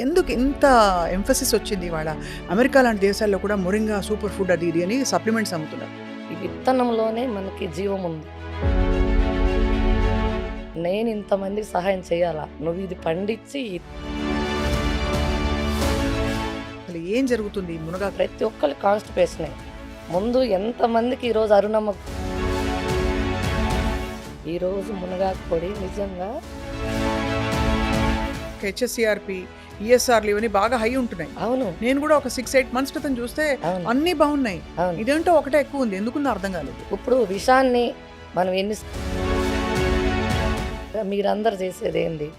ఎందుకు ఇంత ఎంఫసిస్ వచ్చింది ఇవాళ? అమెరికా లాంటి దేశాల్లో కూడా మొరింగా సూపర్ ఫుడ్ అది ఇది అని సప్లిమెంట్స్ అమ్ముతున్నారు. ఈ విత్తనంలోనే మనకి జీవం ఉంది. నేను ఇంతమందికి సహాయం చేయాలా? నువ్వు ఇది పండించి అసలు ఏం జరుగుతుంది ఈ మునగాకు? ప్రతి ఒక్కళ్ళు కాన్స్టిపేషనే. ముందు ఎంతమందికి ఈరోజు అరుణమ్మ ఈరోజు మునగాకు పొడి నిజంగా హెచ్ఎస్సిఆర్పి, ఈఎస్ఆర్లు ఇవన్నీ బాగా హై ఉంటున్నాయి. అవును నేను కూడా ఒక 6-8 మంత్స్ క్రితం చూస్తే అవును అన్నీ బాగున్నాయి. అవును. ఇదేంటో ఒకటే ఎక్కువ ఉంది, ఎందుకుందో అర్థం కాలేదు. ఇప్పుడు విషాన్ని మనం ఎన్ని మీరందరూ చేసేది ఏంది?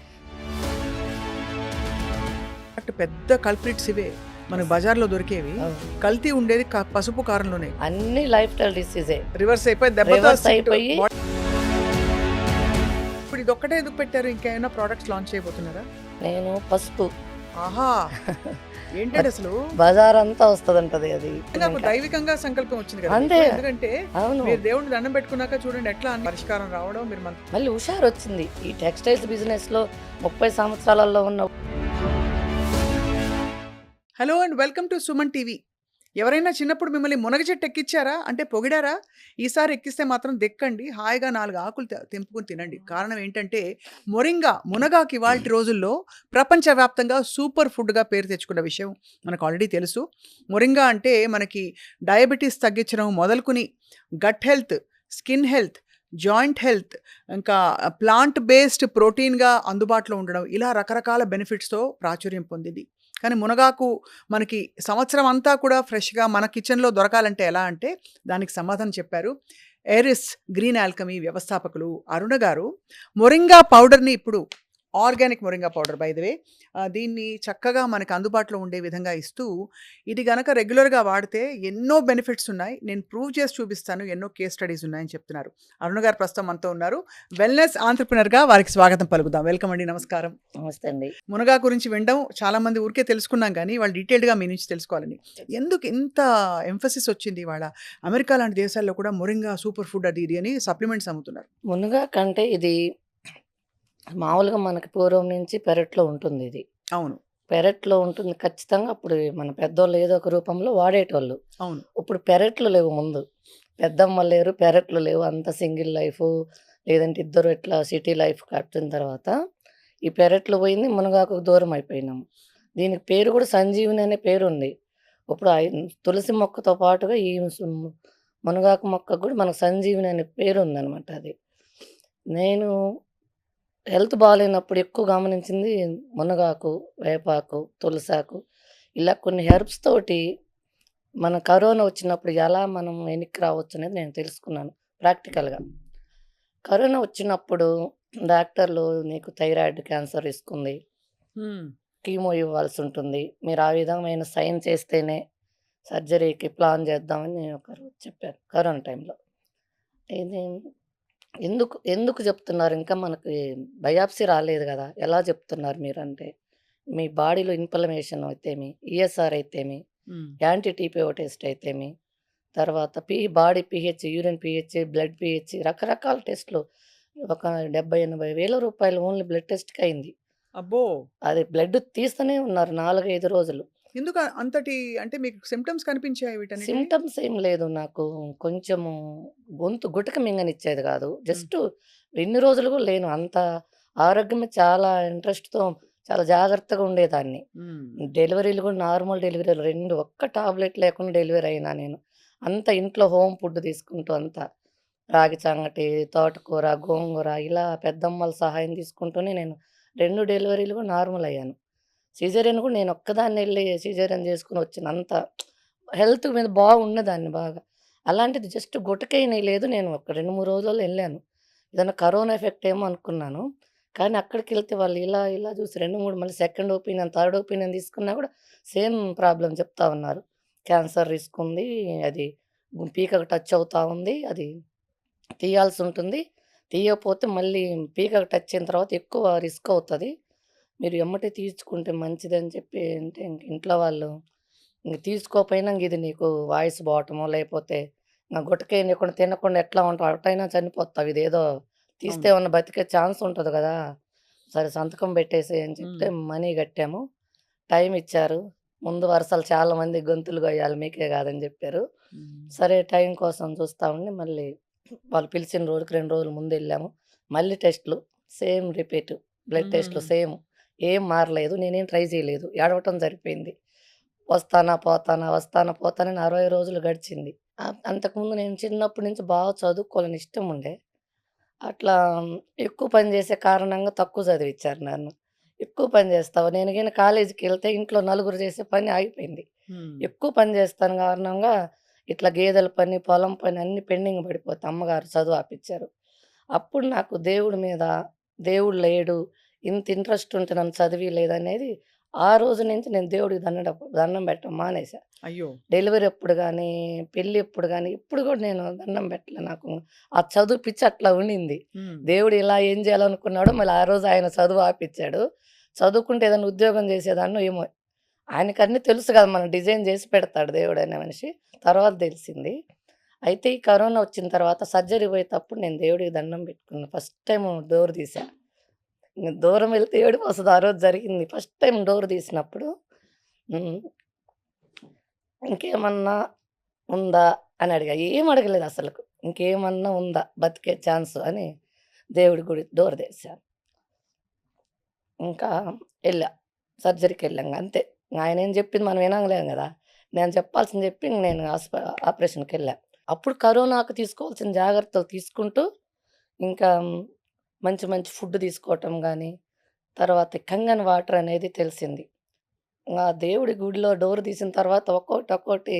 అటు పెద్ద కల్ప్రిట్స్ ఇవే మనకు బజార్లో దొరికేవి. అవును. కల్తీ ఉండేది పసుపు కారంలోనే. అన్ని లైఫ్ స్టైల్ డిసీజే రివర్స్ అయిపోయి దెబ్బతో రివర్స్ అయిపోయి ఇప్పుడు ఇది ఒక్కటే ఎందుకు పెట్టారు? ఇంకేమైనా ప్రోడక్ట్స్ లాంచ్ చేయబోతున్నారా? నేను పసుపు ఆహా, ఏంటంటే అసలు బజార్ అంతా వస్తుందంటది అది. నాకు దైవికంగా సంకల్పం వచ్చింది కదా అంతే. మీకు. ఎందుకంటే అవును. మీరు దేవుడిని దండం పెట్టుకున్నాక చూడండి ఎట్లా అన్ని పరిష్కారం రావడం. మీరు మళ్ళీ హుషారు వచ్చింది ఈ టెక్స్టైల్స్ బిజినెస్ లో 30 సంవత్సరాలలో ఉన్న. Hello and welcome to Suman TV. ఎవరైనా చిన్నప్పుడు మిమ్మల్ని మునగ చెట్టు ఎక్కిచ్చారా అంటే పొగిడారా? ఈసారి ఎక్కిస్తే మాత్రం దెక్కండి, హాయిగా 4 ఆకులు తెంపుకొని తినండి. కారణం ఏంటంటే మొరింగా, మునగాకు ఇవాల్టి రోజుల్లో ప్రపంచవ్యాప్తంగా సూపర్ ఫుడ్గా పేరు తెచ్చుకున్న విషయం మనకు ఆల్రెడీ తెలుసు. మొరింగా అంటే మనకి డయాబెటీస్ తగ్గించడం మొదలుకుని gut health, skin health, joint health, ఇంకా ప్లాంట్ బేస్డ్ ప్రోటీన్గా అందుబాటులో ఉండడం, ఇలా రకరకాల బెనిఫిట్స్తో ప్రాచుర్యం పొందింది. కానీ మునగాకు మనకి సంవత్సరం అంతా కూడా ఫ్రెష్గా మన కిచెన్లో దొరకాలంటే ఎలా అంటే దానికి సమాధానం చెప్పారు ఎరిస్ గ్రీన్ ఆల్కమీ వ్యవస్థాపకులు అరుణ గారు. మొరింగా పౌడర్ని ఇప్పుడు organic moringa powder by the way, దీన్ని చక్కగా మనకు అందుబాటులో ఉండే విధంగా ఇస్తూ, ఇది గనక రెగ్యులర్గా వాడితే ఎన్నో బెనిఫిట్స్ ఉన్నాయి, నేను ప్రూవ్ చేసి చూపిస్తాను, ఎన్నో కేస్ స్టడీస్ ఉన్నాయని చెప్తున్నారు. అరుణ గారు ప్రస్తుతం మనతో ఉన్నారు. వెల్నెస్ ఆంట్రప్రినర్గా వారికి స్వాగతం పలుకుదాం. వెల్కమ్ అండి, నమస్కారం. నమస్తే అండి. మునగా గురించి వినడం చాలా మంది ఊరికే తెలుసుకున్నాం, కానీ వాళ్ళు డీటెయిల్డ్గా మీ నుంచి తెలుసుకోవాలని. ఎందుకు ఇంత ఎంఫసిస్ వచ్చింది ఇవాళ? అమెరికా లాంటి దేశాల్లో కూడా మొరింగా సూపర్ ఫుడ్ అది ఇది అని సప్లిమెంట్స్ అమ్ముతున్నారు. మునగా కంటే ఇది మామూలుగా మనకి పూర్వం నుంచి పెరట్లో ఉంటుంది. ఇది అవును పెరట్లో ఉంటుంది ఖచ్చితంగా. అప్పుడు మన పెద్దోళ్ళు ఏదో ఒక రూపంలో వాడేటోళ్ళు. అవును. ఇప్పుడు పెరట్లు లేవు. ముందు పెద్దమ్మలు లేరు, పెరట్లు లేవు. అంత సింగిల్ లైఫ్, లేదంటే ఇద్దరు ఇట్లా సిటీ లైఫ్ కట్టిన తర్వాత ఈ పెరట్లు పోయింది, మునగాకు దూరం అయిపోయినాము. దీనికి పేరు కూడా సంజీవిని అనే పేరు ఉంది. ఇప్పుడు తులసి మొక్కతో పాటుగా ఈ మునగాకు మొక్కకు కూడా మనకు సంజీవిని అనే పేరు ఉందన్నమాట. అది నేను హెల్త్ బాగాలేనప్పుడు ఎక్కువ గమనించింది మునగాకు, వేపాకు, తులసాకు, ఇలా కొన్ని హెర్బ్స్ తోటి మన కరోనా వచ్చినప్పుడు ఎలా మనం వెనక్కి రావచ్చు అనేది నేను తెలుసుకున్నాను ప్రాక్టికల్గా. కరోనా వచ్చినప్పుడు డాక్టర్లు నీకు థైరాయిడ్ క్యాన్సర్ రిస్క్ ఉంది, కీమో ఇవ్వాల్సి ఉంటుంది, మీరు ఆ విధమైన సైన్ చేస్తేనే సర్జరీకి ప్లాన్ చేద్దామని ఒకరు చెప్పారు కరోనా టైంలో. ఇది ఎందుకు ఎందుకు చెప్తున్నారు? ఇంకా మనకి బయాప్సీ రాలేదు కదా, ఎలా చెప్తున్నారు మీరు అంటే, మీ బాడీలో ఇన్ఫ్లమేషన్ అయితేమి, ఈఎస్ఆర్ అయితేమి, యాంటీ టీపీఓ టెస్ట్ అయితేమి, తర్వాత body pH, urine pH, blood pH, రకరకాల టెస్ట్లు. ఒక 70-80 వేల రూపాయలు ఓన్లీ బ్లడ్ టెస్ట్కి అయింది. అబ్బో, అది బ్లడ్ తీస్తూనే ఉన్నారు 4-5 రోజులు. ఎందుకు అంతటి అంటే మీకు సిమ్టమ్స్ కనిపించాయి వీటన్ని? సిమ్టమ్స్ ఏం లేదు, నాకు కొంచెము గొంతు గుటక మింగనిచ్చేది కాదు. జస్ట్ ఎన్ని రోజులు కూడా లేను. అంత ఆరోగ్యమే, చాలా ఇంట్రెస్ట్‌తో చాలా జాగ్రత్తగా ఉండేదాన్ని. డెలివరీలు కూడా నార్మల్ డెలివరీలు 2, ఒక్క టాబ్లెట్ లేకుండా డెలివరీ అయినా నేను. అంతా ఇంట్లో హోమ్ ఫుడ్ తీసుకుంటూ, అంతా రాగి సంగటి, తోటకూర, గోంగూర, ఇలా పెద్దమ్మల సహాయం తీసుకుంటూనే నేను 2 డెలివరీలు కూడా నార్మల్ అయ్యాను. సిజేరియన్ కూడా నేను ఒక్కదాన్ని వెళ్ళి సిజేరియన్ చేసుకుని వచ్చిన. అంత హెల్త్ మీద బాగున్నదాన్ని బాగా. అలాంటిది జస్ట్ గుటకైనా లేదు. నేను ఒక 2-3 రోజుల్లో వెళ్ళాను. ఏదైనా కరోనా ఎఫెక్ట్ ఏమో అనుకున్నాను. కానీ అక్కడికి వెళ్తే వాళ్ళు ఇలా ఇలా చూసి 2-3 మళ్ళీ సెకండ్ ఒపీనియన్, థర్డ్ ఒపీనియన్ తీసుకున్నా కూడా సేమ్ ప్రాబ్లమ్ చెప్తా ఉన్నారు. క్యాన్సర్ రిస్క్ ఉంది, అది పీకకు టచ్ అవుతా ఉంది, అది తీయాల్సి ఉంటుంది, తీయకపోతే మళ్ళీ పీకకు టచ్ అయిన తర్వాత ఎక్కువ రిస్క్ అవుతుంది, మీరు ఎమ్మటే తీసుకుంటే మంచిదని చెప్పి అంటే, ఇంట్లో వాళ్ళు ఇంక తీసుకోకపోయినా ఇది నీకు వాయిస్ పోవటమో, లేకపోతే నా గుటకేయకుండా తినకుండా ఎట్లా ఉంటావు, అటైనా చనిపోతావు, ఇదేదో తీస్తే ఏమన్నా బతికే ఛాన్స్ ఉంటుంది కదా, సరే సంతకం పెట్టేసి అని చెప్తే మనీ కట్టాము. టైం ఇచ్చారు. ముందు వరుసలు చాలామంది గొంతులు గొయ్యాలి మీకే గాదని జెప్పారు. హ్మ్. సరే టైం కోసం చూస్తా ఉండి మళ్ళీ వాళ్ళు పిలిచిన రోజుకి 2 రోజుల ముందెళ్ళాము. మళ్ళీ టెస్ట్‌లు సేమ్ రిపీట్. బ్లడ్ టెస్ట్‌లు హ్మ్. సేమ్. ఏం మారలేదు. నేనేం ట్రై చేయలేదు. ఏడవటం సరిపోయింది. వస్తానా, పోతానా, వస్తానా, పోతానా అని 60 రోజులు గడిచింది. అంతకుముందు నేను చిన్నప్పటి నుంచి బాగా చదువుకోవాలని ఇష్టం ఉండే. అట్లా ఎక్కువ పని చేసే కారణంగా తక్కువ చదివిచ్చారు నన్ను. ఎక్కువ పని చేస్తావు నేను గాని కాలేజీకెళ్తే ఇంట్లో నలుగురు చేసే పని ఆగిపోయింది. హ్మ్. ఎక్కువ పని చేస్తాను కారణంగా ఇట్లా గేదెల పని, పొలం పని అన్నీ పెండింగ్ పడిపోతే అమ్మగారు చదువు ఆపిచ్చారు. అప్పుడు నాకు దేవుడి మీద దేవుడు లేడు, ఇంత ఇంట్రెస్ట్ ఉంటే నన్ను చదివియలేదనేది ఆ రోజు నుంచి నేను దేవుడికి దండం పెట్టడం మానేశా. అయ్యో! డెలివరీ అప్పుడు గానీ, పెళ్లి అప్పుడు గానీ, ఇప్పుడు గూడా నేను దండం పెట్టలే. నాకు ఆ చదువు పిచ్చి అట్లా ఉండింది. హ్మ్. దేవుడు ఇలా ఏం చేయాలనుకున్నాడో మళ్ళీ ఆ రోజు ఆయన చదువు ఆపిచ్చాడు. చదువుకుంటే ఏదైనా ఉద్యోగం చేసేదాన్నో ఏమో! ఆయనకన్నీ తెలుసు గదా! మనకు డిజైన్ జేసి పెడతాడు దేవుడనే మనిషి. తర్వాత తెలిసింది. అయితే ఈ కరోనా వచ్చిన తర్వాత సర్జరీ పోయేటప్పుడు నేను దేవుడికి దండం పెట్టుకున్నా. ఫస్ట్ టైము డోర్ తీశా. ఇంగ దూరం వెళ్తే ఏడుపొస్తది. ఆ రోజు జరిగింది. ఫస్ట్ టైమ్ డోర్ తీసినప్పుడు హ్మ్. ఇంకేమన్నా ఉందా? అని అడిగా. ఏం అడగలేదసలకు. ఇంకేమన్నా ఉందా? బతికే ఛాన్సు అని దేవుడి గుడి డోర్ తెరిసా. ఇంకా ఎళ్ళా. సర్జరీకెళ్ళాం అంతే. ఆయనేం చెప్పింది మనం వినంలేం గదా! నేను చెప్పాల్సింది చెప్పి ఇంక నేను ఆపరేషన్‌కెళ్ళా. అప్పుడు కరోనాకు తీసుకోవాల్సిన జాగ్రత్తలు తీసుకుంటూ ఇంకా మంచి మంచి ఫుడ్ తీసుకోవటం గానీ, తర్వాత కంగన్ వాటర్ అనేది తెలిసింది. ఆ దేవుడి గుడిలో డోర్ తీసిన తర్వాత ఒక్కోటి, ఒక్కోటి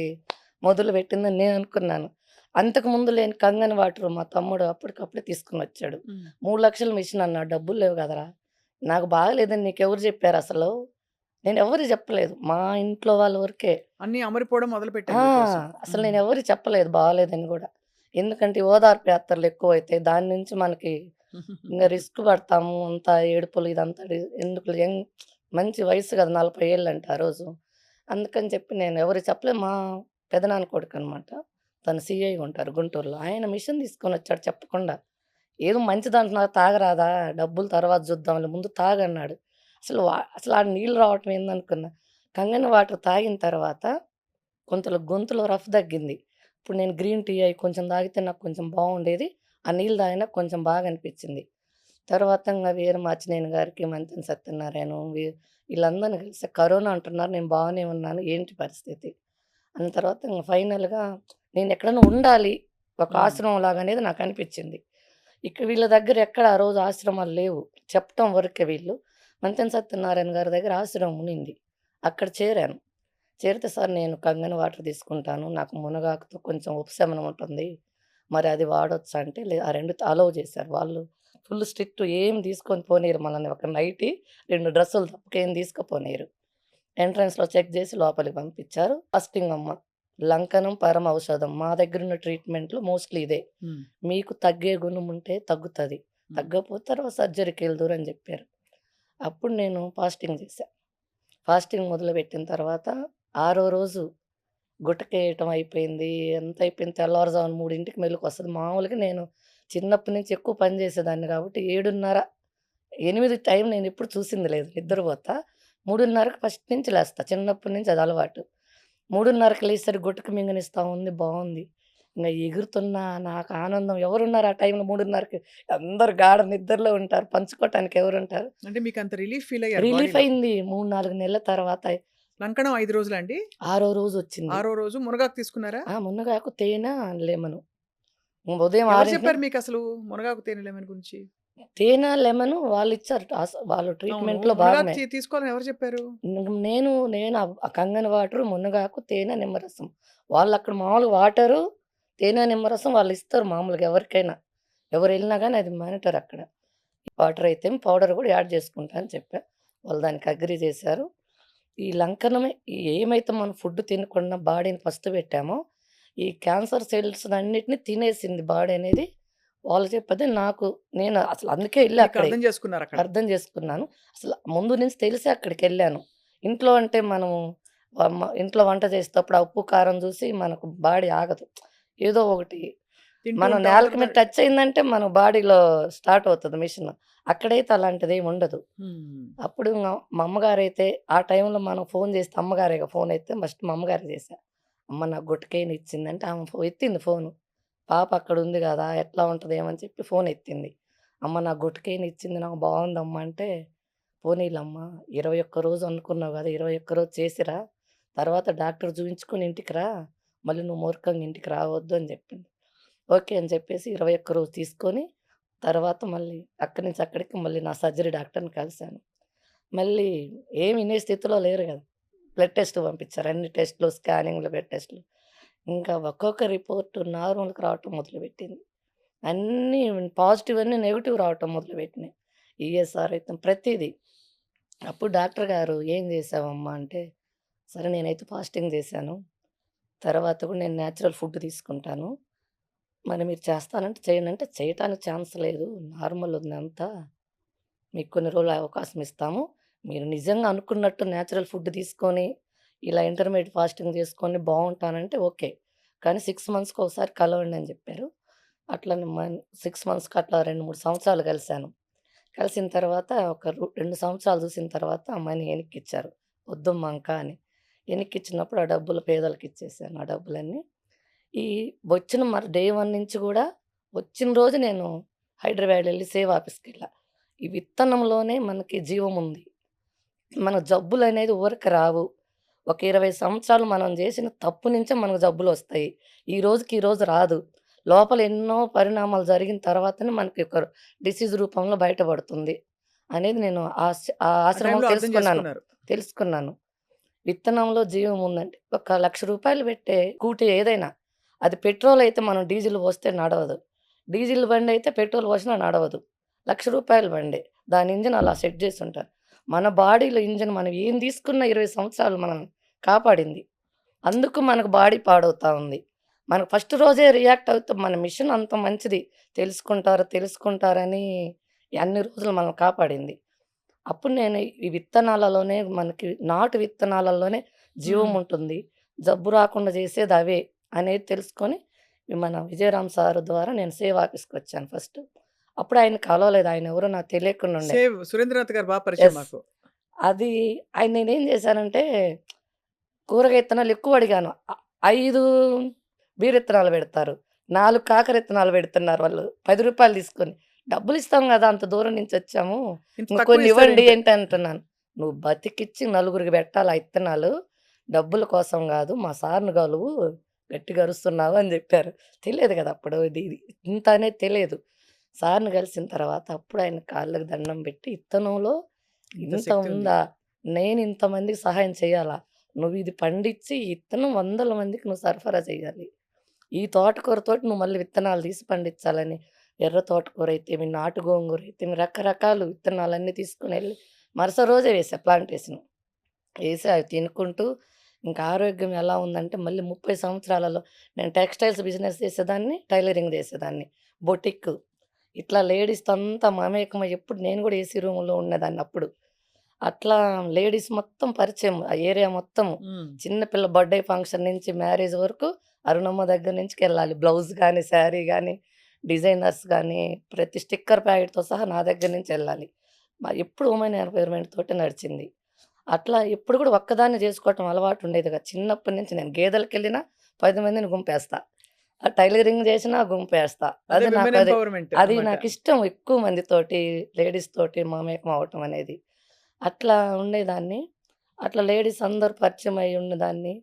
మొదలుపెట్టిందని నేననుకున్నాను. అంతకుముందు లేని కంగన్ వాటర్ మా తమ్ముడు అప్పటికప్పుడే తీసుకొనొచ్చాడు. హ్మ్. 3,00,000 మిషన్ అన్నాడు. డబ్బులు లేవు కదరా! నాకు బాగాలేదని నీకెవరు చెప్పారసలు? నేనెవ్వరికి చెప్పలేదు. మా ఇంట్లో వాళ్ళ వరకే. అన్నీ అమరిపోవడం మొదలుపెట్టాయి ఆ! మీకోసం. అసలు హ్మ్. నేనెవరికి చెప్పలేదు బాలేదని గూడా. ఎందుకంటే, ఈ ఓదార్పు యాత్రలు ఎక్కువైతాయి. దాని నుంచి మనకి ఇంగ రిస్క్ పడతాము. అంతా ఏడుపులు ఇదంతా ఎందుకులే మంచి వయసు గదా! 40 ఏళ్ళంట ఆ రోజు. అందుకని చెప్పి నేను ఎవరికీ చెప్పలేదు. మా పెదనాన్న కొడుకనమాట. తను సీఐగా ఉంటారు గుంటూరులో. ఆయన మిషన్ తీసుకొనొచ్చాడు చెప్పకుండా. ఏదో మంచిదంటున్నారు తాగరాదా? డబ్బులు తర్వాత చూద్దాంలే ముందు తాగన్నాడు. అసలు ఆ నీళ్ళు రావటం ఏందనుకున్నా. కంగన వాటర్ తాగిన తర్వాత కొంతలో గొంతులో రఫ్ తగ్గింది. ఇప్పుడు నేను గ్రీన్ టీ అయి కొంచెం తాగితే నాకు కొంచెం బావుండేది. ఆ నీళ్ళు తాగినాక కొంచెం బాగా అనిపిచ్చింది. తర్వాత ఇంగ వీర మాచినేని గారికి, మంతెన సత్యనారాయణ వీళ్ళందరిని కలిసి కరోనా అంటున్నారు. నేను బాగానే ఉన్నాను. ఏంటి పరిస్థితి? అన్న తర్వాత ఇంగ ఫైనల్‌గా నేనెక్కడన్నా ఉండాలి. ఒక హ్మ్. ఆశ్రమం లాగా అనేది నాకనిపిచ్చింది. వీళ్ళ దగ్గర ఎక్కడ ఆ రోజు ఆశ్రమాలు లేవు. చెప్పటం వరకే వీళ్ళు. మంతెన సత్యనారాయణ గారి దగ్గర ఆశ్రమం ఉన్నింది. అక్కడ చేరాను. చేరితే సార్ నేను కంగన వాటర్ తీసుకుంటాను. నాకు మునగాకుతో కొంచెం ఉపశమనం ఉంటుంది. మరి అది వాడొచ్చా అంటే ఆ 2 అలౌ చేశారు. వాళ్ళు ఫుల్ స్ట్రిక్ట్ ఏం తీసుకొని పోనీయరు మనల్ని. ఒక నైటీ, 2 డ్రెస్సులు తప్ప ఏం తీసుకపోనీయరు. ఎంట్రన్స్‌లో చెక్ చేసి లోపలికి పంపించారు. ఫాస్టింగ్ అమ్మ. లంకనం పరమ ఔషధం. మా దగ్గరున్న ట్రీట్మెంట్‌లో మోస్ట్‌లీ ఇదే. హ్మ్. మీకు తగ్గే గుణం ఉంటే తగ్గుతది. హ్మ్. తగ్గకపోతే తర్వాత సర్జరీకెళ్దురు అని చెప్పారు. అప్పుడు నేను ఫాస్టింగ్ చేశా. ఫాస్టింగ్ మొదలుపెట్టిన తర్వాత ఆరో రోజు గుటకేయటం అయిపోయింది. అంతా అయిపోయింది. తెల్లవారుజామున 3కి మెలుకువొస్తది. మామూలుగా నేను చిన్నప్పటి నుంచి ఎక్కువ పని చేసేదాన్ని కాబట్టి 7:30, 8 టైం నేనెప్పుడు చూసింది లేదు. నిద్రపోతా. 3:30కి ఫస్ట్ నుంచి లేస్తా. చిన్నప్పటి నుంచి అది అలవాటు. 3:30కి లేసేసరికి గుటక మింగనిస్తా ఉంది. బావుంది. ఇంగ ఎగురుతున్నా నాకు ఆనందం. ఎవరున్నారు ఆ టైంలో 3:30కి అందరూ గాఢ నిద్రలో ఉంటారు. పంచుకోవటానికి ఎవరుంటారు? అంటే మీకంత రిలీఫ్ ఫీల్ అయ్యారు రిలీఫ్ బాడీలో. అయింది. 3, 4 నెలల తర్వాత లంకణం 5 రోజులా అండి? ఆరో రోజొచ్చింది. ఆరో రోజు మునగాకు తీసుకున్నారా? మునగాకు, తేనె, లెమను. ఉదయం ఎవరు 6 చెప్పారు మీకసలు మునగాకు తేనె లెమన్ గురించి? తేనె, లెమను వాళ్ళిచ్చారు. వాళ్ళు అవును. ట్రీట్‌మెంట్‌లో మునగాకు భాగమే. తీసుకోవాలని ఎవరు చెప్పారు? నేను ఆ కంగన వాటరు, మునగాకు, తేనె, నిమ్మరసం. వాళ్ళక్కడ మామూలుగా వాటరు, తేనె, నిమ్మరసం వాళ్ళిస్తారు మామూలుగా ఎవరికైనా. ఎవరెళ్ళినా గాని అది మానిటర్ అక్కడ. వాటర్ అయితే పౌడర్ గూడా యాడ్ చేసుకుంటా అని చెప్పా. వాళ్ళు దానికి అగ్రీ చేశారు. ఈ లంకనమే ఏమైతే మనం ఫుడ్ తినకుండా బాడీని ఫస్ట్ పెట్టామో, ఈ క్యాన్సర్ సెల్స్‌నన్నిటిని తినేసింది బాడీ అనేది వాళ్ళు చెప్పదే నేను అసలు అందుకే ఎళ్ళా మీకు అక్కడే. అర్థం చేసుకున్నారక్కడ. అర్థం చేసుకున్నాను. అసలు ముందు నుంచి తెలిసే అక్కడికెళ్ళాను. ఇంట్లో అంటే మనము ఇంట్లో వంట చేసేటప్పుడు ఆ ఉప్పు, కారం చూసి మనకు బాడీ ఆగదు. ఏదో ఒకటి తింటూ మనం ఉంటాం. ఆ నేలకి మీద తర్వాత టచ్ అయిందంటే మన బాడీలో స్టార్ట్ అవుతది మిషన్. అక్కడైతే అలాంటిదేమి ఉండదు. హ్మ్. అప్పుడు మా అమ్మగారైతే ఆ టైంలో మనం ఫోను చేస్తే అమ్మగారేగా ఫోన్ ఎత్తే ఫస్ట్ మా అమ్మగారికి చేశా. అమ్మ నాకు గుట్టకేయని ఇచ్చిందంటే ఆమె ఎత్తింది ఫోను. పాప అక్కడుంది గదా! ఎట్లా ఉంటదేమో అని చెప్పి ఫోన్ ఎత్తింది. అమ్మ నాకు గుట్టకేయని ఇచ్చింది నాకు బావుందమ్మా అంటే, పోనీలమ్మా 21 రోజు అనుకున్నావు గదా! 21 రోజు చేసిరా. తర్వాత డాక్టర్ చూయించుకొని ఇంటికి రా. మళ్ళీ నువ్వు మూర్ఖంగా ఇంటికి రావద్దు అని చెప్పింది. ఓకే అని చెప్పేసి 21 రోజు తీసుకొని, తర్వాత మళ్ళీ అక్కడి నుంచి అక్కడికి మళ్ళీ నా సర్జరీ డాక్టర్‌ని కలిసాను. మళ్ళీ ఏమి ఇనే స్థితిలో లేరు గదా! బ్లడ్ టెస్ట్‌కి పంపించారు. అన్ని టెస్ట్‌లు, స్కానింగ్‌లు, బ్లడ్ టెస్ట్‌లు. ఇంకా ఒక్కొక్క రిపోర్ట్ నార్మల్‌గా రావటం మొదలుపెట్టింది. అన్నీ పాజిటివ్ అన్నీ నెగెటివ్ రావటం మొదలుపెట్టినాయి. ఈఎస్ఆర్ అయితే ప్రతీదీ. అప్పుడు డాక్టర్ గారు "ఏం చేశావమ్మా?" అంటే, సరే నేనైతే ఫాస్టింగ్ చేశాను. తర్వాత కూడా నేను నేచురల్ ఫుడ్ తీసుకుంటాను. మరి మీరు చేస్తానంటే చేయండి అంటే, చేయటానికి ఛాన్స్ లేదు. నార్మల్ ఉందంతా. మీకు కొన్ని రోజులు అవకాశం ఇస్తాము. మీరు నిజంగా అనుకున్నట్టు నేచురల్ ఫుడ్ తీసుకొని, ఇలా ఇంటర్మీడియేట్ ఫాస్టింగ్ చేసుకొని బావుంటానంటే ఓకే. కానీ 6 మంత్స్‌కి ఒకసారి కలవండి అని చెప్పారు. అట్లనే 6 మంత్స్‌కి అట్లా 2, 3 సంవత్సరాలు కలిసాను. కలిసిన తర్వాత ఒక 2 సంవత్సరాలు చూసిన తర్వాత ఆ మనీ ఎనిక్కిచ్చారు. వద్దమ్మా ఇంకా అని. ఎనిక్కిచ్చినప్పుడు ఆ డబ్బులు పేదలకిచ్చేసాను ఆ డబ్బులన్నీ. ఈ వచ్చిన డే 1 నుంచి గూడా వచ్చిన రోజు నేను హైదరాబాద్ ఎళ్లి సేవ్ ఆఫీస్‌కెళ్ళా. ఈ విత్తనంలోనే మనకి జీవముంది. మన జబ్బులనేది ఊరక రావు. ఒక 20 సంవత్సరాలు మనం జేసిన తప్పు నుంచే మనకు జబ్బులొస్తాయి. ఈ రోజుకి ఈ రోజు రాదు. లోపల ఎన్నో పరిణామాలు జరిగిన తర్వాతనే మనకి ఒక డిసీజ్ రూపంలో బయటపడుతుంది. అనేది నేను ఆ ఆ ఆశ్రమంలో టైంలో అర్థం తెలుసుకున్నాను. చేసుకున్నారు. తెలుసుకున్నాను. విత్తనంలో జీవం ఉందంటే ఒక రూ. 1,00,000 పెట్టే స్కూటీ ఏదైనా, అది పెట్రోల్ అయితే మనం డీజిల్ పోస్తే నడవదు. డీజిల్ బండయితే పెట్రోల్ పోసినా నడవదు. రూ. 1,00,000 బండే. దాని ఇంజిన్ అలా సెట్ చేసుంటారు. మన బాడీలో ఇంజిన్ మనం ఏం తీసుకున్న 20 సంవత్సరాలు మనల్ని కాపాడింది. అందుకు మనకు బాడీ పాడవుతా ఉంది. మనకు ఫస్ట్ రోజే రియాక్ట్ అవుతే మన మిషన్ అంత మంచిది. తెలుసుకుంటారని అన్ని రోజులు మనల్ని కాపాడింది. అప్పుడు నేను ఈ విత్తనాలలోనే మనకి నాటు విత్తనాలలోనే జీవం హ్మ్. ఉంటుంది. జబ్బు రాకుండా చేసేది అవే అనేది తెలుసుకొని మన విజయరామ్ సార్ ద్వారా నేను సేవ్ ఆఫీస్‌కొచ్చాను ఫస్ట్. అప్పుడు ఆయన్ని కలవలేదు. ఆయన ఎవరో నాకు తెలియకుండా ఉండే. సేవ్ సురేంద్రనాథ్ గారు పరిచయం యెస్. మాకు. అది నేనేం చేశానంటే కూరగాయ ఇత్తనాలు ఎక్కువ అడిగాను. 5 బీరిత్తనాలు పెడతారు. 4 కాకర ఇత్తనాలు పెడుతున్నారు వాళ్ళు. రూ. 10 తీసుకొని. డబ్బులిస్తాం గదా! అంత దూరం నుంచొచ్చాము. ఇంత తక్కువ ఇంకొన్ని ఇవ్వండి ఇస్తారేంటి? ఏంటి అంటున్నాను. నువ్వు బతికిచ్చి నలుగురికి పెట్టాలి ఆ ఇత్తనాలు. డబ్బుల కోసం గాదు. మా సార్‌ని గలువు. గట్టిగా అరుస్తున్నావు అని జెప్పారు. తెలియదు గదా! అప్పుడు ఇది ఇంత అనేది తెలియదు. సార్‌ని కలిసిన తర్వాత అప్పుడు ఆయన కాళ్ళకి దండం పెట్టి ఇత్తనంలో ఇంత ఇంత శక్తి ఉంది. ఉందా? నేను ఇంతమందికి సహాయం చేయాలా? నువ్విది పండించి ఈ ఇత్తనం వందల మందికి నువ్వు సరఫరా చేయాలి. ఈ తోటకూరతోటి నువ్వు మళ్ళీ విత్తనాలు తీసి పండించాలని. ఎర్ర తోటకూర అయితేమి, నాటు గోంగూర అయితేమి రకరకాలు విత్తనాలన్నీ తీసుకొనెళ్ళి మరుసటి రోజే వేశా ప్లాంటేషన్. ఏసి అవి తినుకుంటూ ఇంకా ఆరోగ్యం ఎలా ఉందంటే మళ్ళీ 30 సంవత్సరాలలో నేను టెక్స్‌టైల్స్ బిజినెస్ చేసేదాన్ని, టైలరింగ్ చేసేదాన్ని. బొటిక్ ఇట్లా లేడీస్‌తో అంతా మమేకమై ఎప్పుడు నేను కూడా ఏసీ రూమ్‌లో ఉండేదాన్ని అప్పుడు. అట్లా లేడీస్ మొత్తం పరిచయం. ఆ ఏరియా మొత్తము. హ్మ్. చిన్న పిల్ల బర్త్‌డే ఫంక్షన్ నుంచి మ్యారేజ్ వరకు అరుణమ్మ దగ్గర నుంచికెళ్ళాలి. బ్లౌజ్ గాని, శారీ గాని, డిజైనర్స్ గాని, ప్రతి స్టిక్కర్ ప్యాకెట్‌తో సహా నా దగ్గర నుంచెళ్ళాలి. ఎప్పుడు ఉమెన్ ఎంపవర్‌మెంట్ తోటే నడిచింది. అట్లా ఎప్పుడు కూడా ఒక్కదాన్నే జేసుకోవటం అలవాటు ఉండేది కాదు. చిన్నప్పటి నుంచి నేను గేదెలకెళ్ళినా 10 మందిని గుంపేస్తా. టైలరింగ్ జేసినా గుంపేస్తా. అదే విమెన్ అది ఎంపవర్‌మెంట్ అది అన్నమాట. నాకిష్టం ఎక్కువ మందితోటి, లేడీస్ తోటి మమేకం అవ్వటం అనేది. అట్లా ఉండేదాన్ని. అట్లా లేడీస్ అందరూ పరిచయం అయ్యి ఉన్నదాన్ని.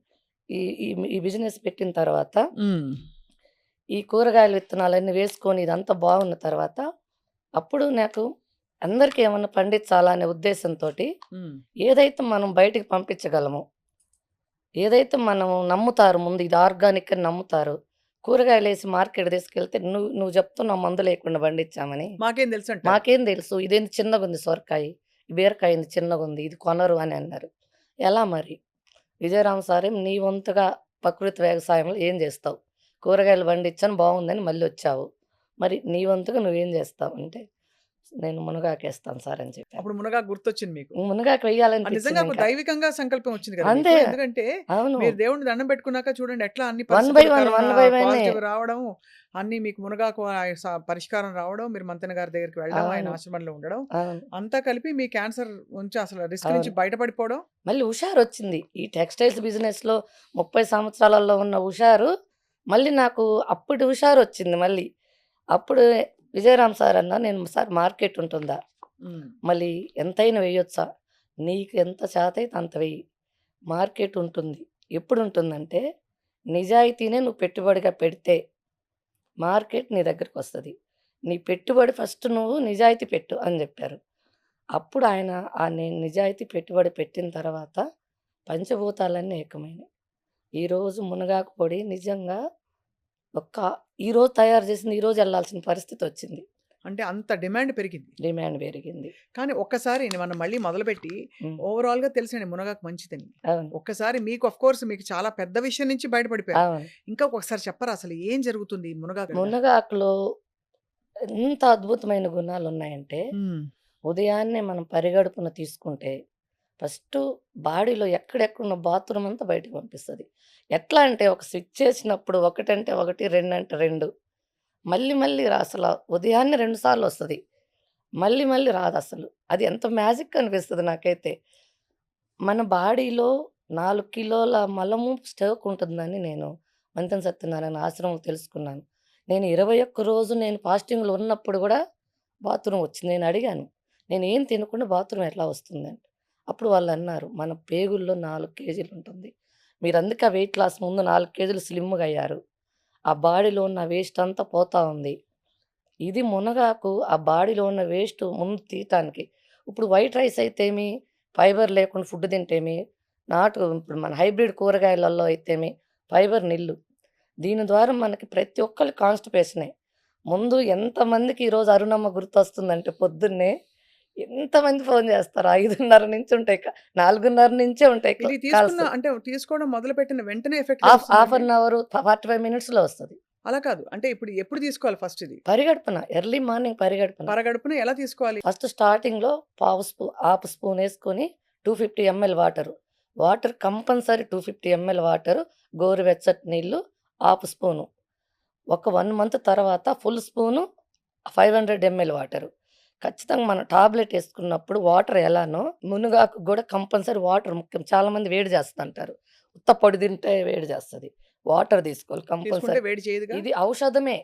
ఈ ఈ ఈ బిజినెస్ పెట్టిన తర్వాత, హ్మ్. ఈ కూరగాయల విత్తనాలన్నీ వేసుకొని ఇదంతా బాగున్న తర్వాత, అప్పుడు నాకు అందరికి ఏమన్నా పండించాలా అనే ఉద్దేశంతోటి, హ్మ్. ఏదైతే మనం బయటికి పంపించగలమో, ఏదైతే మనం నమ్ముతారు ముందు ఇది ఆర్గానిక్ అని నమ్ముతారు. కూరగాయలేసి మార్కెట్ తీసుకెళ్తే నువ్వు నువ్వు చెప్తున్నావు మందు లేకుండా పండించామని. మాకేం తెలుసంటారు. మాకేం తెలుసు ఇదేంది చిన్నగుంది సొరకాయి, బీరకాయ ఏంది చిన్నగుంది, ఇది కొనరు అని అన్నారు. ఎలా మరి? విజయరామ్ సారేమో నీ వంతుగా ప్రకృతి వ్యవసాయంలో ఏం జేస్తావు? కూరగాయలు పండించాను బావుందని మళ్ళొచ్చావు. మరి నీ వంతుగా నువ్వేం జేస్తావు? అంటే నేను మునగాకేస్తాను సార్ అని చెప్పాను. అప్పుడు మునగాకు గుర్తొచ్చింది మీకు. మునగాకు నిజంగా వెయ్యాలనిపించింది ఒక ఇంకా. దైవికంగా సంకల్పం వచ్చింది కదా అంతే. మీకు. ఎందుకంటే అవును. మీరు దేవుడిని దండం పెట్టుకున్నాక చూడండి ఎట్లా అన్ని 1 బై పరిస్థితులు 1, కరోనా 1 బై 1 పాజిటివ్ రావడం, అన్ని మీకు మునగాకు పరిష్కారం రావడం, మీరు మంతెన గారి దగ్గరికి వెళ్ళడం, ఆయన అవును. ఆశ్రమంలో ఉండడం, అవును. అంతా కలిపి మీ క్యాన్సర్ నుంచి అసలు రిస్క్ నుంచి అవును. బయటపడిపోవడం. మళ్ళీ హుషారొచ్చింది. ఈ టెక్స్‌టైల్స్ బిజినెస్‌లో 30 సంవత్సరాలలో ఉన్న హుషారు, మళ్ళీ నాకు అప్పటి హుషారొచ్చింది మళ్ళీ. అప్పుడు విజయరామ్ సార్ అన్నా, "నేను సార్ మార్కెట్ ఉంటుందా? హ్మ్. మళ్ళీ ఎంతైనా వెయ్యొచ్చా? నీకు ఎంత చేతైతే అంత వెయ్యి. మార్కెట్ ఉంటుంది. ఎప్పుడుంటుందంటే, నిజాయితీనే నువ్వు పెట్టుబడిగా పెడితే, మార్కెట్ నీ దగ్గరకొస్తది. నీ పెట్టుబడి ఫస్ట్ నువ్వు నిజాయితీ పెట్టు" అని జెప్పారు. అప్పుడు ఆయన నేను నిజాయితీ పెట్టుబడి పెట్టిన తర్వాత పంచభూతాలన్నీ ఏకమైనాయి. ఈరోజు మునగాకు పొడి నిజంగా ఒక్క ఈరోజు తయారు చేసింది ఈరోజు ఎళ్ళాల్సిన పరిస్థితొచ్చింది. అంటే అంత డిమాండ్ పెరిగింది. డిమాండ్ పెరిగింది. కానీ ఒక్కసారి మనం మళ్ళీ మొదలుపెట్టి హ్మ్. ఓవరాల్‌గా తెలిసండి మునగాకు మంచిదని. అవును. ఒక్కసారి మీకు మీకు చాలా పెద్ద విషయం నుంచి బయటపడిపోయారు. అవును. ఇంకా ఒకసారి చెప్పరా అసలు ఏం జరుగుతుంది ఈ మునగాకు వల్ల? మునగాకులో ఎంత అద్భుతమైన గుణాలున్నాయంటే, హ్మ్. ఉదయాన్నే మనం పరిగడుపున తీసుకుంటే, ఫస్టు బాడీలో ఎక్కడెక్కడున్న బాత్రూమ్ అంతా బయటకి పంపిస్తది. ఎట్లా అంటే ఒక స్విచ్ చేసినప్పుడు ఒకటంటే ఒకటి, రెండంటే 2 మళ్ళీ మళ్ళీ అసల ఉదయాన్నే 2 సార్లొస్తది. మళ్ళీ మళ్ళీ రాదసలు. అది ఎంత మ్యాజిక్ అనిపిస్తది నాకైతే. మన బాడీలో 4 కిలోల మలము స్టాక్ ఉంటుందని నేను మంతెన సత్యనారాయణ ఆశ్రమంలో తెలుసుకున్నాను. నేను 21 రోజు నేను ఫాస్టింగ్‌లో ఉన్నప్పుడు గూడా బాత్రూమ్ వచ్చింది. నేను అడిగాను. నేనేం తినకుండా బాత్రూమ్ ఎట్లా వస్తుందని. అప్పుడు వాళ్ళన్నారు, "మన పేగుల్లో 4 కేజీలుంటుంది. మీరందుకే ఆ వెయిట్ లాస్ ముందు 4 కేజీలు స్లిమ్‌గా అయ్యారు. ఆ బాడీలో ఉన్న వేస్ట్ అంతా పోతా ఉంది. ఇది మునగాకు ఆ బాడీలో ఉన్న వేస్ట్ ముందు తీయటానికి. ఇప్పుడు వైట్ రైస్ అయితేమి, ఫైబర్ లేకుండా ఫుడ్ తింటేమి, ఇప్పుడు మన హైబ్రిడ్ కూరగాయలలో అయితేమి ఫైబర్ నిల్లు. దీని ద్వారా మనకి ప్రతి ఒక్కళ్ళకి కాన్‌స్టిపేషనే. ముందు ఎంతమందికి ఈరోజు అరుణమ్మ గుర్తొస్తుందంటే పొద్దున్నే ఎంతమంది ఫోను చేస్తారు. 5:30 నుంచి ఉంటాయి. 4:30 నుంచే ఉంటాయి ఇది కాల్స్. అంటే తీసుకోవడం మొదలుపెట్టిన వెంటనే ఎఫెక్ట్ హాఫ్ తెలుస్తుందండి? అన్ అవర్, 45 మినిట్స్‌లో వస్తది. అలా కాదు. అంటే ఎప్పుడు తీసుకోవాలి ఫస్ట్ ఇది? పరిగడుపున ఎర్లీ మార్నింగ్ పరిగడుపున. పరగడుపున ఎలా తీసుకోవాలి? ఫస్ట్ స్టార్టింగ్‌లో హాఫ్ స్పూన్ యేసుకొని 250 ML water. Water compulsory 250 ML water, గోరువెచ్చటి నీళ్ళు హాఫ్ స్పూను. ఒక 1 మంత్ తర్వాత ఫుల్ స్పూను 500 ఎంఎల్ వాటరు. ఖచ్చితంగా మనం టాబ్లెట్ యేసుకున్నప్పుడు వాటర్ ఎలానో మునగాకు గూడా కంపల్సరీ వాటర్ ముఖ్యం. చాలామంది వేడి చేస్తంటారు. ఉత్త పొడి తింటే వేడి చేస్తది. వాటర్ తీసుకోవాలి తీసుకుంటే కంపల్సరీ. వేడి చేయదుగా? ఇది ఔషధమే.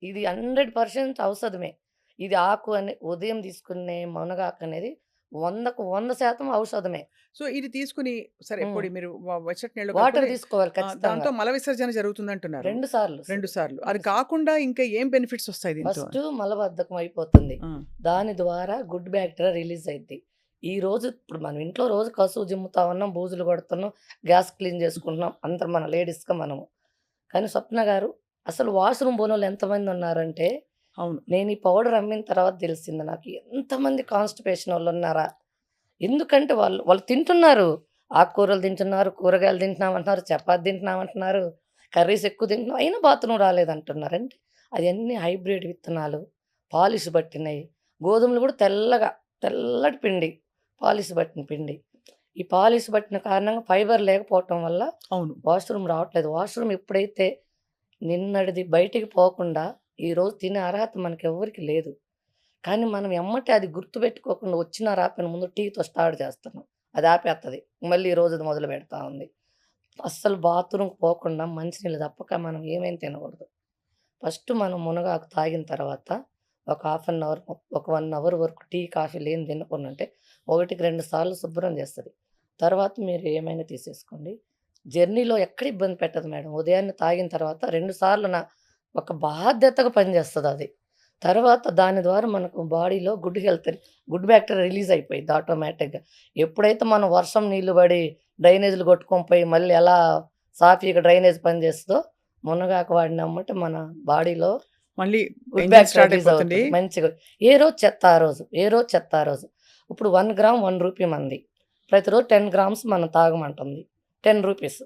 ఇది 100% ఔషధమే. ఇది ఆకు అని ఉదయం తీసుకునే మునగాకనేది 100కు 100% ఔషధమే. సో, ఇది తీసుకొని సరే హ్మ్. పొడి మీరు వెచ్చటి నీళ్ళలో వాటర్ కలుపుకొని తీసుకోవాలి ఖచ్చితంగా. దాంతో మల విసర్జన జరుగుతుందంటున్నారు. 2 సార్లు. 2 సార్లు. అది 2 సార్లు. కాకుండా ఇంకా ఏం బెనిఫిట్స్ వస్తాయి దీంతో? ఫస్టు మలబద్ధకం అయిపోతుంది. ఆ! దాని ద్వారా గుడ్ బ్యాక్టీరియా రిలీజ్ అయిద్ది. ఈరోజు ఇప్పుడు మనం ఇంట్లో రోజు కసువు జిమ్ముతా ఉన్నాం, బూజులు కొడుతున్నాం, గ్యాస్ క్లీన్ చేసుకుంటున్నాం. అందరం మన లేడీస్‌గా మనము. కానీ స్వప్న గారు అసలు వాష్‌రూమ్ పోనోళ్ళు ఎంతమందున్నారంటే, అవును. నేను ఈ పౌడర్ అమ్మిన తర్వాత తెలిసింది నాకు. ఎంతమంది కాన్‌స్టిపేషన్ వోళ్ళున్నారా? ఎందుకంటే వాళ్ళు తింటున్నారు. ఆకుకూరలు తింటున్నారు, కూరగాయలు తింటున్నామంటున్నారు, చపాతీ తింటున్నామంటున్నారు, కర్రీస్ ఎక్కువ తింటున్నాం. అయినా బాత్రూమ్ రాలేదంటున్నారు. అంటే అయన్నీ హైబ్రిడ్ విత్తనాలు, పాలిష్ పట్టినయి. గోధుమలు కూడా తెల్లటి పిండి. పాలిష్ పట్టిన పిండి. ఈ పాలిష్ పట్టిన కారణంగా ఫైబర్ లేకపోవటం వల్ల అవును. వాష్‌రూమ్ రావట్లేదు. వాష్‌రూమ్ ఎప్పుడైతే నిన్నటిది బయటికి పోకుండా ఈరోజు తినే అర్హత మనకెవ్వరికీ లేదు. కానీ మనం ఎమ్మటే అది గుర్తుపెట్టుకోకుండా వచ్చినా రాకపోయినా ముందు టీతో స్టార్ట్ చేస్తున్నాం. అది ఆపేత్తది. మళ్ళీ ఈ రోజుది మొదలు పెడతా ఉంది. అస్సలు బాత్రూమ్‌కి పోకుండా మంచినీళ్ళు తప్పక మనం ఏమేం తినకూడదు. ఫస్ట్ మనం మునగాకు తాగిన తర్వాత ఒక హాఫ్ అన్ అవర్, ఒక 1 అవర్ వరకు టీ, కాఫీలు ఏం తినకుండా ఒకటికి 2 సార్లు శుభ్రం చేస్తది. తర్వాత మీరు ఏమైనా తీసేసుకోండి. జర్నీలో ఎక్కడ ఇబ్బంది పెట్టదు మేడం. ఉదయాన్నే తాగిన తర్వాత 2 సార్లు ఒక బాధ్యతగా పనిచేస్తదది. తర్వాత దాని ద్వారా మనకు బాడీలో గుడ్ బ్యాక్టీరియా రిలీజ్ అయిపోయిద్ది ఆటోమేటిక్‌గా. ఎప్పుడైతే మనం వర్షం నీళ్లు పడి డ్రైనేజ్‌లు కొట్టుకొని పోయి మళ్ళీ ఎలా సాఫీగా డ్రైనేజ్ పనిచేస్తదో, మునగాకు వాడినెమ్మటే మన బాడీలో మళ్ళీ good engine bacteria start release అయిపోతుంది. అవుతుంది. మంచిగా ఏ రోజు చెత్త ఆ రోజు. ఏ రోజు చెత్త ఆ రోజు. ఇప్పుడు 1 గ్రామ్ రూ. 1 మంది. ప్రతిరోజు 10 గ్రామ్స్ మనం తాగమంటుంది. రూ. 10.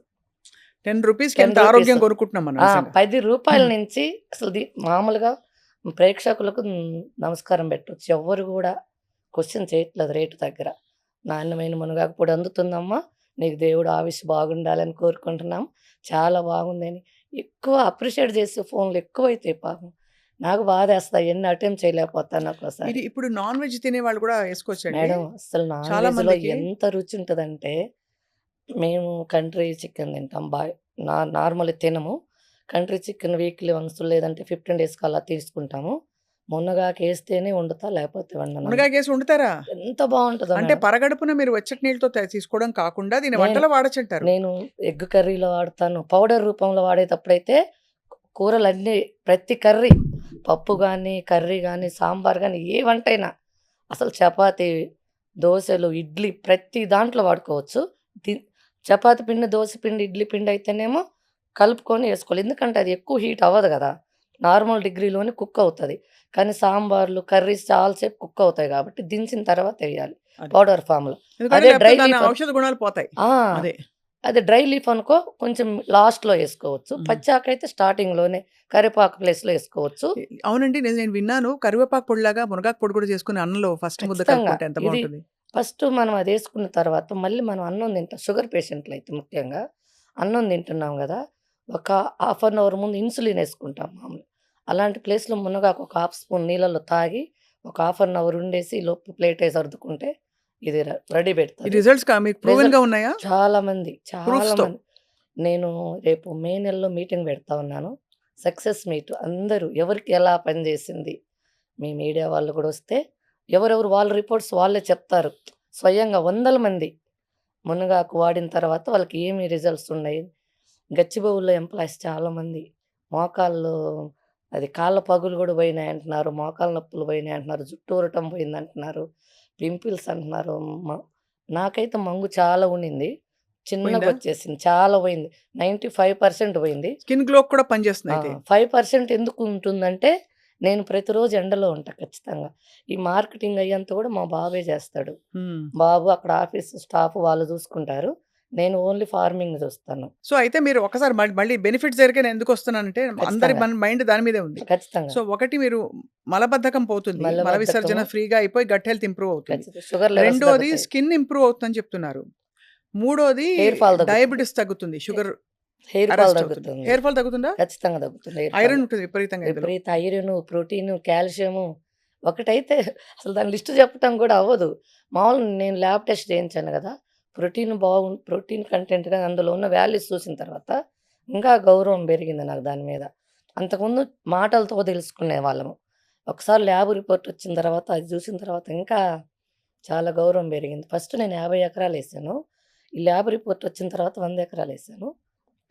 రూ. 10కి ఎంత 10 రూపీస్. ఆరోగ్యం కొనుక్కుంటున్నాం మనం ఆ! నిజంగా. రూ. 10 నుంచి అసలు మామూలుగా ప్రేక్షకులకు నమస్కారం పెట్టొచ్చు. ఎవ్వరు గూడా క్వెషన్ చేయట్లేదు రేటు దగ్గర. నాణ్యమైన మునగాకు పొడి అందుతుందమ్మా. నీకు దేవుడు ఆయుష్ బాగుండాలని కోరుకుంటున్నాం. చాలా బాగుందని ఎక్కువ అప్రిషియేట్ చేసే ఫోన్‌లు ఎక్కువైతాయి పాపం. నాకు బాధేస్తాయి. ఎన్ని అటెంప్ట్ చేయలేకపోతాను ఒక్కోసారి. ఇది ఇప్పుడు నాన్ వెజ్ తినేవాళ్ళు కూడా ఏసుకోవచ్చండి? మేడం అస్సలు నాన్ చాలా వెజ్‌లో మందికి ఎంత రుచి ఉంటదంటే, మేము కంట్రీ చికెన్ తింటాం. నార్మల్‌గా తినము. కంట్రీ చికెన్ వీక్లీ వన్స్ లేదంటే 15 డేస్‌కి అలా తీసుకుంటాము. మునగాకేస్తేనే వండుతా లేకపోతే వండనండి. మునగాకేసి వండుతారా? ఎంత బావుంటదో అంటే మేడం. పరగడుపున మీరు వెచ్చటి నీళ్ళతో తీసుకోవడం కాకుండా దీన్ని నేను వంటలో వాడొచ్చంటారు. నేను ఎగ్ కర్రీలో వాడతాను. పౌడర్ రూపంలో వాడేటప్పుడైతే కూరలన్నీ ప్రతి కర్రీ పప్పు గానీ, కర్రీ గానీ, సాంబార్ గానీ ఏ వంటైనా అసలు చపాతీ, దోసలు, ఇడ్లీ ప్రతి దాంట్లో వాడుకోవచ్చు. ది చపాతీ పిండి, దోస పిండి, ఇడ్లీ పిండి అయితేనేమో కలుపుకొని ఏసుకోవాలి. ఎందుకంటే అది ఎక్కువ హీట్ అవ్వదు గదా! నార్మల్ డిగ్రీలోనే కుక్ అవుతది. కానీ సాంబార్లు, కర్రీస్ చాలా సేపు కుక్ అవుతాయి గాబట్టి దించిన తర్వాత ఎయ్యాలి అది. పౌడర్ ఫార్మ్‌లో. ఎందుకంటే అదే లేకపోతే డ్రై దాని లీఫ్ ఔషధ గుణాలు పోతాయి. ఆ! అదే. అదే డ్రై లీఫ్ అనుకో కొంచెం లాస్ట్‌లో ఏసుకోవచ్చు. హ్మ్. పచ్చాకైతే స్టార్టింగ్‌లోనే కరివేపాకు ప్లేస్‌లో ఏసుకోవచ్చు. అవునండి. నేను విన్నాను. కరివేపాకు పొడిలాగా మునగాకు పొడి కూడా చేసుకొని అన్నంలో ఫస్ట్ ముద్ద ఖచ్చితంగా. కలుపుకుంటే ఎంత ఇది బావుంటది. ఫస్ట్ మనం అదేసుకున్న తర్వాత మళ్ళీ మనం అన్నం తింటాం. షుగర్ పేషెంట్‌లయితే ముఖ్యంగా అన్నం తింటున్నాం గదా! ఒక హాఫ్ అన్ అవర్ ముందు ఇన్సులిన్ ఏసుకుంటాం మామూలుగా. అలాంటి ప్లేస్‌లో మునగాకు ఒక హాఫ్ స్పూన్ నీళ్ళలో తాగి ఒక హాఫ్ అన్ అవర్ ఉండేసి ఈలోపు ప్లేటేసి సర్దుకుంటే ఇది రెడీ ఈ పెడతది. రిజల్ట్స్ మీకు ప్రూవెన్‌గా ఉన్నాయా? చాలా మంది, చాలా ప్రూఫ్స్‌తో. మంది. నేను రేపు మే నెలలో మీటింగ్ పెడతా ఉన్నాను. సక్సెస్ మీట్ అందరూ ఎవరికి ఎలా పనిచేసింది, మీ మీడియా వాళ్ళు కూడా వస్తే ఎవరెవరు వాళ్ళ రిపోర్ట్స్ వాళ్ళే చెప్తారు. స్వయంగా వందల మంది మునగాకు వాడిన తర్వాత వాళ్ళకి ఏమి రిజల్ట్స్ ఉన్నాయి. గచ్చిబౌలిలో ఎంప్లాయీస్ చాలామంది మోకాళ్ళు అది కాళ్ళ పగులు కూడా పోయినాయంటున్నారు. మోకాళ్ళ నొప్పులు పోయినాయంటున్నారు. జుట్టు ఊరటం పోయిందంటున్నారు. పింపుల్స్ అంటున్నారు. మ నాకైతే మంగు చాలా ఉండింది. పోయిందా? చిన్నగొచ్చేసింది. చాలా పోయింది. 95% పోయింది. స్కిన్ గ్లోకి కూడా పనిచేస్తుంది ఆ! అయితే. 5% ఎందుకు ఉంటుందంటే, నేను ప్రతిరోజు ఎండలో ఉంటా ఖచ్చితంగా. ఈ మార్కెటింగ్ అయ్యంతా కూడా మా బాబే చేస్తాడు. హ్మ్. బాబు అక్కడ ఆఫీస్ స్టాఫ్ వాళ్ళు చూసుకుంటారు. నేను ఓన్లీ ఫార్మింగ్ చూస్తాను. సో, అయితే మీరు ఒకసారి మళ్ళీ బెనిఫిట్స్ దగ్గరికే నేను ఎందుకొస్తున్నానంటే అందరి ఖచ్చితంగా. మైండ్ దాని మీదే ఉంది. ఖచ్చితంగా. సో, ఒకటి మీరు మలబద్ధకం పోతుంది. మల విసర్జన మలబద్ధకము ఫ్రీగా అయిపోయి గట్ హెల్త్ ఇంప్రూవ్ అవుతుంది. షుగర్ లెవెల్స్ రెండోది తగ్గుతాయి. స్కిన్ ఇంప్రూవ్ అవుతుందని చెప్తున్నారు. మూడోది హెయిర్ ఫాల్ తగ్గుతుంది. డయాబెటిస్ తగ్గుతుంది. షుగర్ హెయిర్ ఫాల్ అరెస్ట్ అవుతుంది. తగ్గుతుంది. హెయిర్ ఫాల్ తగ్గుతుందా? ఖచ్చితంగా తగ్గుతుంది హెయిర్ ఫాల్. ఐరన్ ఉంటుంది విపరీతంగా ఇందులో. విపరీత ఐరను, ప్రోటీను, కాల్షియము ఒకటైతే అసలు దాని లిస్ట్ చెప్పటం కూడా అవ్వదు. మామూలుగా నేను ల్యాబ్ టెస్ట్ చేయించాను గదా! ప్రోటీన్ కంటెంట్ గాని అందులో ఉన్న వాల్యూస్ చూసిన తర్వాత ఇంకా గౌరవం పెరిగింది నాకు దాని మీద. అంతకుముందు మాటలతో తెలుసుకునేవాళ్ళము. ఒకసారి ల్యాబ్ రిపోర్ట్ వచ్చిన తర్వాత అది చూసిన తర్వాత ఇంకా చాలా గౌరవం పెరిగింది. ఫస్ట్ నేను 50 ఎకరాలేసాను. ఈ ల్యాబ్ రిపోర్ట్ వచ్చిన తర్వాత 100 ఎకరాలేసాను.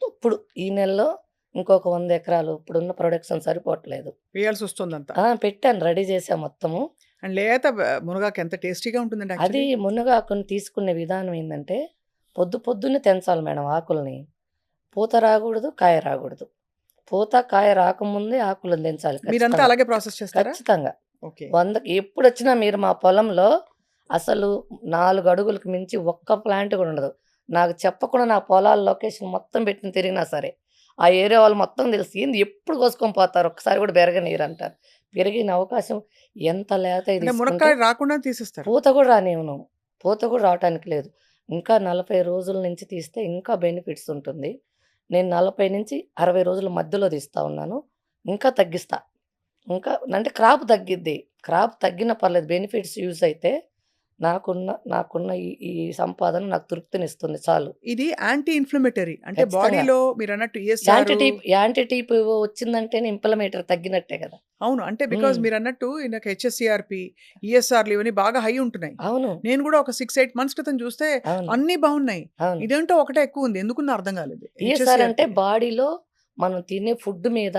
ఇప్పుడు ఈ నెలలో ఇంకొక 100 ఎకరాలు ఇప్పుడున్న ప్రొడక్షన్ సరిపోవట్లేదు. వేయాల్సొస్తుందంతా. పెట్టాను రెడీ చేశా మొత్తము. అండ్ లేత మునగాకు ఎంత టేస్టీగా ఉంటుందండి అది యాక్చువల్లీ. మునగాకుని తీసుకునే విధానం ఏందంటే, పొద్దున్నే తెంచాలి మేడం ఆకుల్ని. పూత రాగూడదు, కాయ రాగూడదు. పూత, కాయ రాకముందే ఆకులను తెంచాలి మీరంతా ఖచ్చితంగా. అలాగే ప్రాసెస్ చేస్తారా? ఖచ్చితంగా. ఓకే. 100కి ఎప్పుడొచ్చినా మీరు మా పొలంలో అసలు 4 అడుగులకు మించి ఒక్క ప్లాంట్ కూడా ఉండదు. నాకు చెప్పకుండా నా పొలాల లొకేషన్ మొత్తం పెట్టి తిరిగినా సరే, ఆ ఏరియా వాళ్ళు మొత్తం తెలుసు. ఏంది ఎప్పుడు కోసుకొని పోతారు ఒక్కసారి కూడా బెరగనీయరంటారు. పెరిగిన అవకాశం ఎంత లేతయి అంటే తీసుకుంటే మునక్కాయ రాకుండా తీసేస్తారు. పూత కూడా రానివ్వను. పూత కూడా రావటానికి లేదు. ఇంకా 40 రోజుల నుంచి తీస్తే ఇంకా బెనిఫిట్స్ ఉంటుంది. నేను 40-60 రోజుల మధ్యలో తీస్తా ఉన్నాను. ఇంకా తగ్గిస్తా. ఇంకా అంటే క్రాప్ తగ్గిద్ది. క్రాప్ తగ్గినా పర్లేదు బెనిఫిట్స్ యూజ్ అయితే నాకున్న ఈ ఈ సంపాదన నాకు తృప్తినిస్తుంది చాలు. ఇది యాంటీ ఇన్‌ఫ్లమేటరీ. అంటే ఖచ్చితంగా. బాడీలో మీరన్నట్టు ఈఎస్ఆర్ యాంటీ టీపీఓ వచ్చిందంటేనే ఇంప్లమేటరీ తగ్గినట్టే కదా! అవును. అంటే బికాజ్ హ్మ్. మీరన్నట్టు నాకు హెచ్ఎస్‌సీఆర్‌పీ, ఈఎస్ఆర్‌లు ఇవన్నీ బాగా హై ఉంటున్నాయి. అవును. నేను కూడా ఒక 6, 8 మంత్స్ క్రితం చూస్తే అవును. అన్నీ బావున్నాయి. అవును. ఇదేంటో ఒకటే ఎక్కువుంది. ఎందుకుందో అర్థం కాలేదు. ఈఎస్ఆర్ అంటే హెచ్ఎస్‌సీఆర్‌పీ. బాడీలో మనం తినే ఫుడ్ మీద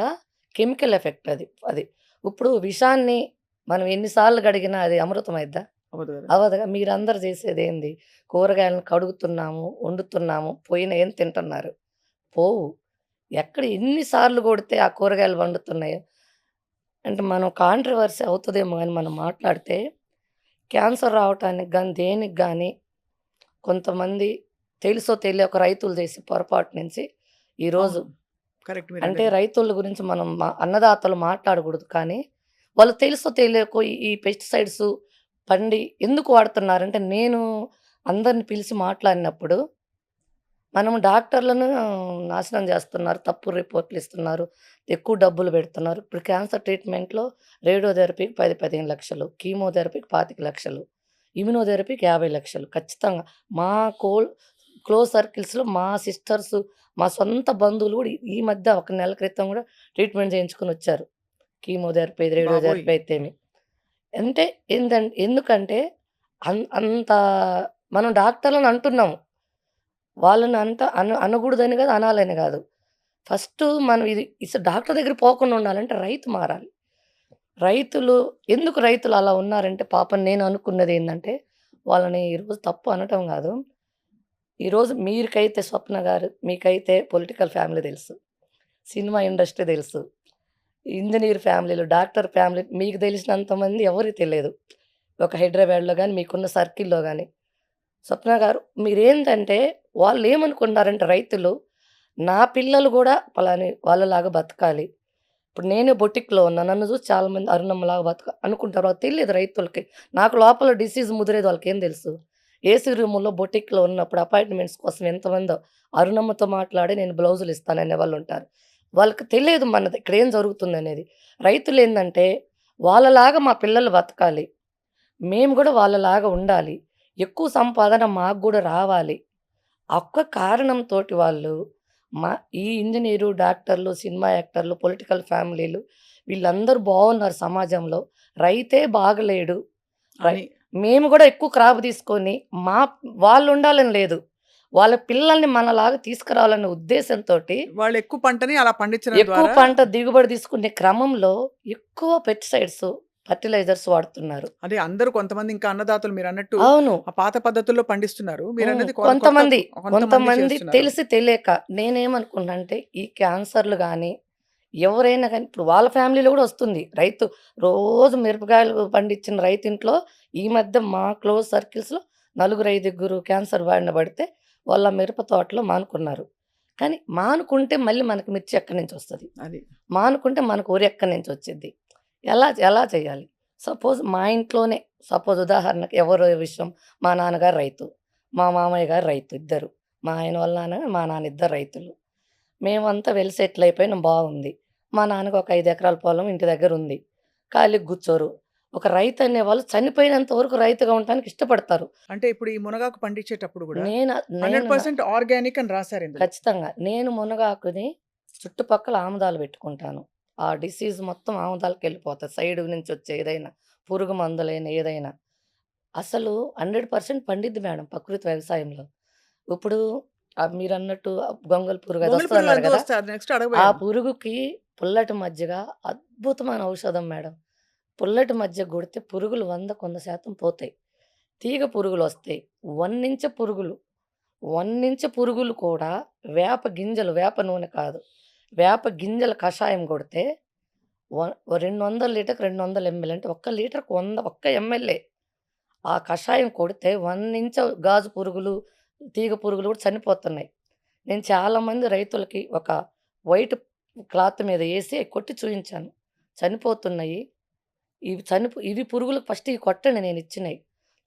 కెమికల్ ఎఫెక్ట్ అది. అది. ఇప్పుడు విషాన్ని మనం ఎన్ని సార్లు కడిగినా అది అమృతం అయిద్దా? అవ్వదు కదా! అవ్వదుగా. మీరందరూ చేసేదేంది? కూరగాయలను కడుగుతున్నాము, వండుతున్నాము, పోయిన ఏం తింటున్నారు? పోవు. ఎక్కడ ఎన్ని సార్లు కొడితే ఆ కూరగాయలు వండుతున్నాయో అంటే మనం కాంట్రోవర్సీ అవుతదేమో గాని మనం మాట్లాడితే క్యాన్సర్ రావటానికి గాని, దేనికి గాని కొంతమంది తెలుసో తెలియకో రైతులు చేసే పొరపాటు నుంచి ఈరోజు అవును. కరెక్ట్ అంటే మీరన్నది. రైతుల గురించి మనం అన్నదాతలు మాట్లాడకూడదు. కానీ వాళ్ళు తెలుసో తెలియకో ఈ పెస్టిసైడ్స్ పండి ఎందుకు వాడుతున్నారంటే, నేను అందరిని పిలిచి మాట్లాడినప్పుడు, మనం డాక్టర్లను నాశనం చేస్తున్నారు. తప్పుడు రిపోర్ట్‌లు ఇస్తున్నారు. ఎక్కువ డబ్బులు పెడుతున్నారు. ఇప్పుడు క్యాన్సర్ ట్రీట్‌మెంట్‌లో రేడియోథెరపీకి 10, 15 లక్షలు, కీమోథెరపీకి 25 లక్షలు, ఇమ్యునోథెరపీకి 50 లక్షలు ఖచ్చితంగా. మా కోల్ క్లోజ్ సర్కిల్స్‌లో మా సిస్టర్స్, మా సొంత బంధువులు కూడా ఈ మధ్య ఒక నెల క్రితం కూడా ట్రీట్‌మెంట్ చేయించుకొనొచ్చారు. కీమోథెరపీ, బాబోయ్! రేడియోథెరపీ అయితేమి. అంటే ఎందుకంటే అంత మనం డాక్టర్లని అంటున్నాము. వాళ్ళని అంత అనకూడదని కాదు, అనాలని కాదు. ఫస్టు మనం డాక్టర్ దగ్గరికి పోకుండా ఉండాలంటే రైతు మారాలి. రైతులు ఎందుకు రైతులు అలా ఉన్నారంటే పాపం నేను అనుకున్నదేందంటే, వాళ్ళని ఈరోజు తప్పు అనటం గాదు. ఈరోజు మీరికైతే స్వప్న గారు, మీకైతే పొలిటికల్ ఫ్యామిలీ తెలుసు. సినిమా ఇండస్ట్రీ తెలుసు. ఇంజినీర్ ఫ్యామిలీలు, డాక్టర్ ఫ్యామిలీ మీకు తెలిసినంత మంది ఎవరికీ తెలియదు. ఒక హైదరాబాద్‌లో గాని, మీకున్న సర్కిల్‌లో గాని. స్వప్న గారు మీరేంటంటే వాళ్ళేమనుకుంటున్నారంటే రైతులు, నా పిల్లలు గూడా పలాని వాళ్ళలాగా బతకాలి. ఇప్పుడు నేనే బొటిక్‌లో ఉన్నా. నన్ను చూసి చాలామంది అరుణమ్మలాగా అనుకుంటారు. వాళ్ళకి తెలీదు రైతులకి. నాకు లోపల డిసీజ్ ముదిరేది వాళ్ళకేం తెలుసు? ఏసీ రూముల్లో బొటిక్‌లో ఉన్నప్పుడు అపాయింట్‌మెంట్స్ కోసం ఎంతమందో అరుణమ్మతో మాట్లాడి నేను బ్లౌజులు ఇస్తాననే వాళ్ళుంటారు. వాళ్ళకి తెలియదు మనది ఇక్కడేం జరుగుతుందనేది. రైతులేందంటే వాళ్ళలాగా మా పిల్లలు బతకాలి. మేము గూడా వాళ్ళలాగా ఉండాలి. ఎక్కువ సంపాదన మాకు గూడా రావాలి. ఆ ఒక్క కారణంతోటి వాళ్ళు మా ఈ ఇంజినీరు, డాక్టర్లు, సినిమా యాక్టర్లు, పొలిటికల్ ఫ్యామిలీలు వీళ్ళందరూ బావున్నారు సమాజంలో. రైతే బాగలేడు. రై అని. మేము గూడా ఎక్కువ క్రాప్ తీసుకొని మా వాళ్ళుండాలని లేదు. వాళ్ళ పిల్లల్ని మనలాగా తీసుకురావాలనే ఉద్దేశంతోటి వాళ్ళు ఎక్కువ పంటని అలా పండించడం ఎక్కువ ద్వారా పంట దిగుబడి తీసుకునే క్రమంలో ఎక్కువ పెస్టిసైడ్స్, ఫెర్టిలైజర్స్ వాడుతున్నారు. అదే అందరూ కొంతమంది ఇంకా అన్నదాతలు మీరన్నట్టు అవును. ఆ పాత పద్ధతుల్లో పండిస్తున్నారు. మీరన్నది కొత్త కొంతమంది, కొంతమంది కొంతమంది చేస్తున్నారు. తెలిసి తెలియక నేనేమనుకున్నానంటే ఈ క్యాన్సర్‌లు గాని, ఎవరైనా గాని ఇప్పుడు వాళ్ళ ఫ్యామిలీలో గూడా వస్తుంది. రైతు రోజు మిరపకాయలు పండించిన రైతింట్లో ఈ మధ్య మా క్లోజ్ సర్కిల్స్‌లో నలుగురు, ఐదుగురు క్యాన్సర్ బారిన పడితే వాళ్ళ మిరప తోటలో మానుకున్నారు. కానీ మానుకుంటే మళ్ళీ మనకి మిర్చి ఎక్కడి నుంచొస్తది? అది. మానుకుంటే మనకు వరి ఎక్కడి నుంచొచ్చిద్ది? ఎలా ఎలా చేయాలి? సపోజ్ మా ఇంట్లోనే ఉదాహరణకి ఎవరో విషయం మా నాన్నగారు రైతు. మా మామయ్య గారు రైతు ఇద్దరు. మా ఆయన వాళ్ళ నాన్న, మా నాన్న ఇద్దరు రైతులు. మేమంతా వెల్ సెటిల్ అయిపోయినాం బాగుంది. మా నాన్నకి ఒక 5 ఎకరాల పొలం ఇంటి దగ్గరుంది. ఖాళీగా కూర్చోరు. ఒక రైతు అనేవాళ్ళు చనిపోయినంత వరకు రైతుగా ఉండటానికి ఇష్టపడతారు. అంటే ఇప్పుడు ఈ మునగాకు పండించేటప్పుడు గూడా నేను నేను న 100% ఆర్గానిక్ అని రాసారు ఇందులో. ఖచ్చితంగా. నేను మునగాకుని చుట్టుపక్కల ఆముదాలు పెట్టుకుంటాను. ఆ డిసీజ్ మొత్తం ఆముదాలకెళ్ళిపోతది. సైడ్ నుంచి వచ్చే ఏదైనా పురుగు మందులైన ఏదైనా. అసలు 100% పండిద్ది మేడం ప్రకృతి వ్యవసాయంలో. ఇప్పుడు మీరన్నట్టు గొంగళి పురుగు అది గొంగళి పురుగు వస్తదన్నారు ఎందుకు గదా! వస్తాయి? అది నెక్స్ట్ ఆ అడగబోయాను. పురుగుకి పుల్లటి మజ్జిగ అద్భుతమైన ఔషధం మేడం. పుల్లటి మజ్జిగ కొడితే పురుగులు 100% పోతాయి. తీగ పురుగులొస్తాయి. వన్నించ పురుగులు, వన్నించ పురుగులు కూడా వేప గింజలు, వేప నూనె కాదు. వేప గింజల కషాయం కొడితే వ 200 లీటర్‌కి 200 ఎంఎల్ అంటే ఒక్క లీటర్‌కి 100 ఒక్క ఎంఎల్‌ఏ. ఆ కషాయం కొడితే 1 గాజు పురుగులు, తీగ పురుగులు కూడా చనిపోతున్నాయి. నేను చాలామంది రైతులకి ఒక వైట్ క్లాత్ మీద ఏసి కొట్టి చూయించాను. చనిపోతున్నాయి. ఇవి పురుగులకు ఫస్ట్ ఇవి కొట్టండి నేనిచ్చినయి.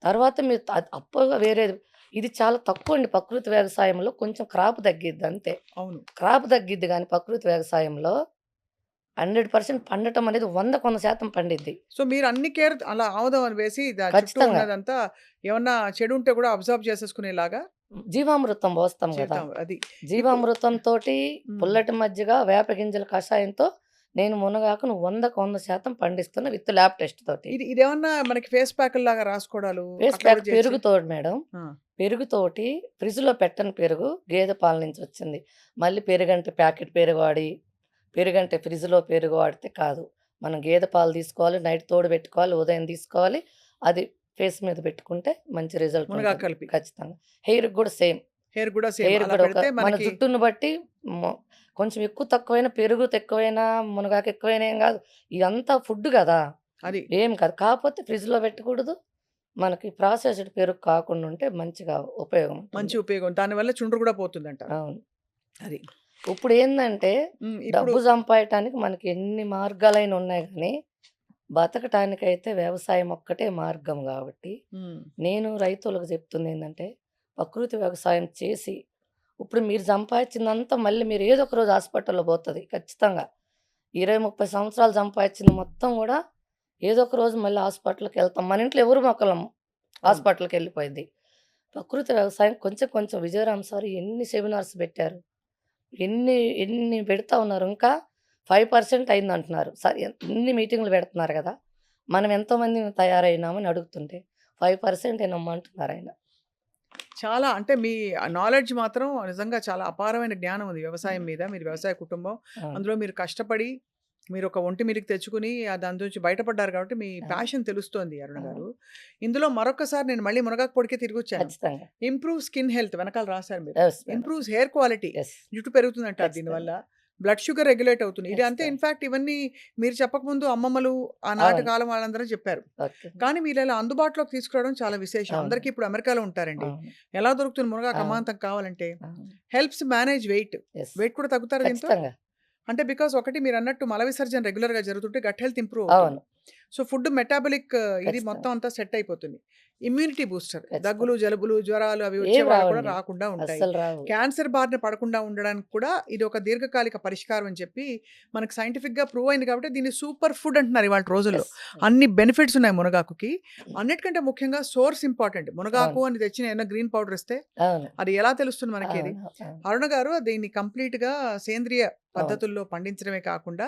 తర్వాత మీరు అప్పగా వేరేది ఇది చాలా తక్కువండి ప్రకృతి వ్యవసాయంలో కొంచెం క్రాప్ తగ్గిద్ది అంతే. అవును. క్రాప్ తగ్గిద్ది గానీ ప్రకృతి వ్యవసాయంలో 100% పండటం అనేది 100% పండిద్ది. సో, మీరు అన్ని కేర్ అలా ఆముదం అని వేసి చుట్టూ ఖచ్చితంగా. ఉన్నదంతా ఏమన్నా చెడు ఉంటే గూడా అబ్జార్బ్ చేసేసుకునేలాగా జీవామృతం పోస్తాం గదా! చేద్దాం అది. ఇప్పుడు జీవామృతంతోటి హ్మ్. పుల్లటి మజ్జిగ, వేప గింజల కషాయంతో నేను మునగాకును 100% పండిస్తున్నా విత్ ల్యాబ్ టెస్ట్ తోటి. ఇదేమన్నా మనకి ఫేస్ ప్యాకుల్లాగా రాసుకోవడాలు ఫేస్ అట్లా ప్యాక్ కూడా చేయొచ్చా? పెరుగుతోటి మేడం. ఆ! పెరుగుతోటి ఫ్రిడ్జ్‌లో పెట్టని పెరుగు గేదె పాల నుంచొచ్చింది. మళ్ళీ పెరుగంటే ప్యాకెట్ పెరుగు వాడి, పెరుగంటే ఫ్రిడ్జ్‌లో పెరుగు వాడితే కాదు. మనం గేదె పాలు తీసుకోవాలి, నైట్ తోడుబెట్టుకోవాలి, ఉదయం తీసుకోవాలి. అది ఫేస్ మీద పెట్టుకుంటే మంచి రిజల్ట్ మునగాకు ఉంటది. కలిపి. ఖచ్చితంగా. హెయిర్‌కి గూడా సేమ్. హెయిర్ గూడా సేమ్ హెయిర్‌కి అలా గూడా పెడితే మన మనకి జుట్టుని బట్టి మొ కొంచెం ఎక్కువ తక్కువైనా పెరుగు తక్కువైనా, మునగాకు ఎక్కువైనా ఏం గాదు. ఇదంతా ఫుడ్ గదా! అది. ఏం కాదు. కాపోతే ఫ్రిడ్జ్‌లో పెట్టకూడదు. మనకి ప్రాసెస్డ్ పెరుగు కాకుండా ఉంటే మంచిగా ఉపయోగం మంచి ఉంటుంది. ఉపయోగం. దానివల్ల చుండ్రు గూడా పోతుందంటారు. అవును. అది. ఇప్పుడేందంటే హ్మ్. ఇప్పుడు డబ్బు సంపాయటానికి మనకి ఎన్ని మార్గాలైన ఉన్నాయి గానీ, బతకటానికైతే వ్యవసాయం ఒక్కటే మార్గం గాబట్టి, హ్మ్. నేను రైతులకు చెప్తుందేందంటే, ప్రకృతి వ్యవసాయం చేసి, ఇప్పుడు మీరు సంపాదిచ్చిందంతా మళ్ళీ మీరు ఏదో ఒక రోజు హాస్పిటల్‌లో పోతది ఖచ్చితంగా. 20, 30 సంవత్సరాలు సంపాదిచ్చింది మొత్తం గూడా ఏదో ఒక రోజు మళ్ళీ హాస్పిటల్‌కెళ్తాం. మన ఇంట్లో ఎవరు మొక్కలం అవును. హాస్పిటల్‌కెళ్ళిపోయిద్ది. ప్రకృతి వ్యవసాయం కొంచెం కొంచెం విజయరామ్ సార్ ఎన్ని సెమినార్స్ పెట్టారు. ఎన్ని ఎన్ని పెడతా ఉన్నారు. ఇంకా 5% అయిందంటున్నారు. ఎన్ని మీటింగులు పెడుతున్నారు గదా! మనం ఎంతోమంది తయారైనామని అడుగుతుంటే 5% ఏనమ్మా అంటున్నారాయన. చాలా అంటే మీ నాలెడ్జ్ మాత్రం నిజంగా చాలా అపారమైన జ్ఞానం ఉంది వ్యవసాయం హ్మ్. మీద. మీరు వ్యవసాయ కుటుంబం. అవును. అందులో మీరు కష్టపడి మీరొక ఒంటి మీదకి తెచ్చుకొని దాని నుంచి బయటపడ్డారు కాబట్టి మీ అవును. ప్యాషన్ తెలుస్తోంది అరుణ అవును. గారు. ఇందులో మరొక్కసారి నేను మళ్ళీ మునగాకు పొడికే తిరిగొచ్చాను. ఖచ్చితంగా. ఇంప్రూవ్ స్కిన్ హెల్త్ వెనకాల రాసారు మీరు. Yes madam. Improves hair quality. Yes. జుట్టు పెరుగుతుందంటారు దీనివల్ల. ఖచ్చితంగా. బ్లడ్ షుగర్ రెగ్యులేట్ అవుతుంది. ఇది అంతే ఖచ్చితంగా. ఇన్‌ఫాక్ట్ ఇవన్నీ మీరు చెప్పకముందు అమ్మమ్మలు ఆనాటి అవును. కాలం వాళ్ళందరూ చెప్పారు. ఓకే. కానీ మీరిలా అందుబాటులోకి తీసుకురావడం చాలా విశేషం. అవును. అందరికీ ఇప్పుడు అమెరికాలో ఉంటారండి. అవును. ఎలా దొరుకుతుంది మునగాకు అవును. అమాంతం కావాలంటే? అవును. Helps manage weight. Yes. Weight కూడా తగ్గుతారా దీంతో? ఖచ్చితంగా. అంటే బికాజ్ ఒకటి మీరన్నట్టు మల విసర్జన రెగ్యులర్‌గా జరుగుతుంటే గట్ హెల్త్ ఇంప్రూవ్ అవుతుంది. అవును. సో, ఫుడ్ మెటాబాలిక్ ఇది మొత్తం ఖచ్చితంగా. అంతా సెట్ అయిపోతుంది. Immunity booster. దగ్గులు, ఖచ్చితంగా. జలుబులు, జ్వరాలు అవి వచ్చే ఏవి వాళ్ళకి కూడా రావండి. రాకుండా ఉంటాయి. అస్సలు రావు. క్యాన్సర్ బారిన పడకుండా ఉండడానికి కూడా ఇది ఒక దీర్ఘకాలిక పరిష్కారం అని చెప్పి మనకు సైంటిఫిక్‌గా ప్రూవ్ అయింది కాబట్టి దీన్ని సూపర్ ఫుడ్ అంటున్నారు ఇవాల్టి రోజుల్లో. యెస్. అన్ని బెనిఫిట్స్ ఉన్నాయి మునగాకుకి. అన్నిటికంటే ముఖ్యంగా సోర్స్ ఇంపార్టెంట్. మునగాకు అవును. అని తెచ్చిన ఏమన్నా గ్రీన్ పౌడర్ ఇస్తే అవును. అది ఎలా తెలుస్తుంది మనకి అది? అవును. అవును. అరుణ గారు దీన్ని కంప్లీట్‌గా సేంద్రియ అవును. పద్ధతుల్లో పండించడమే కాకుండా,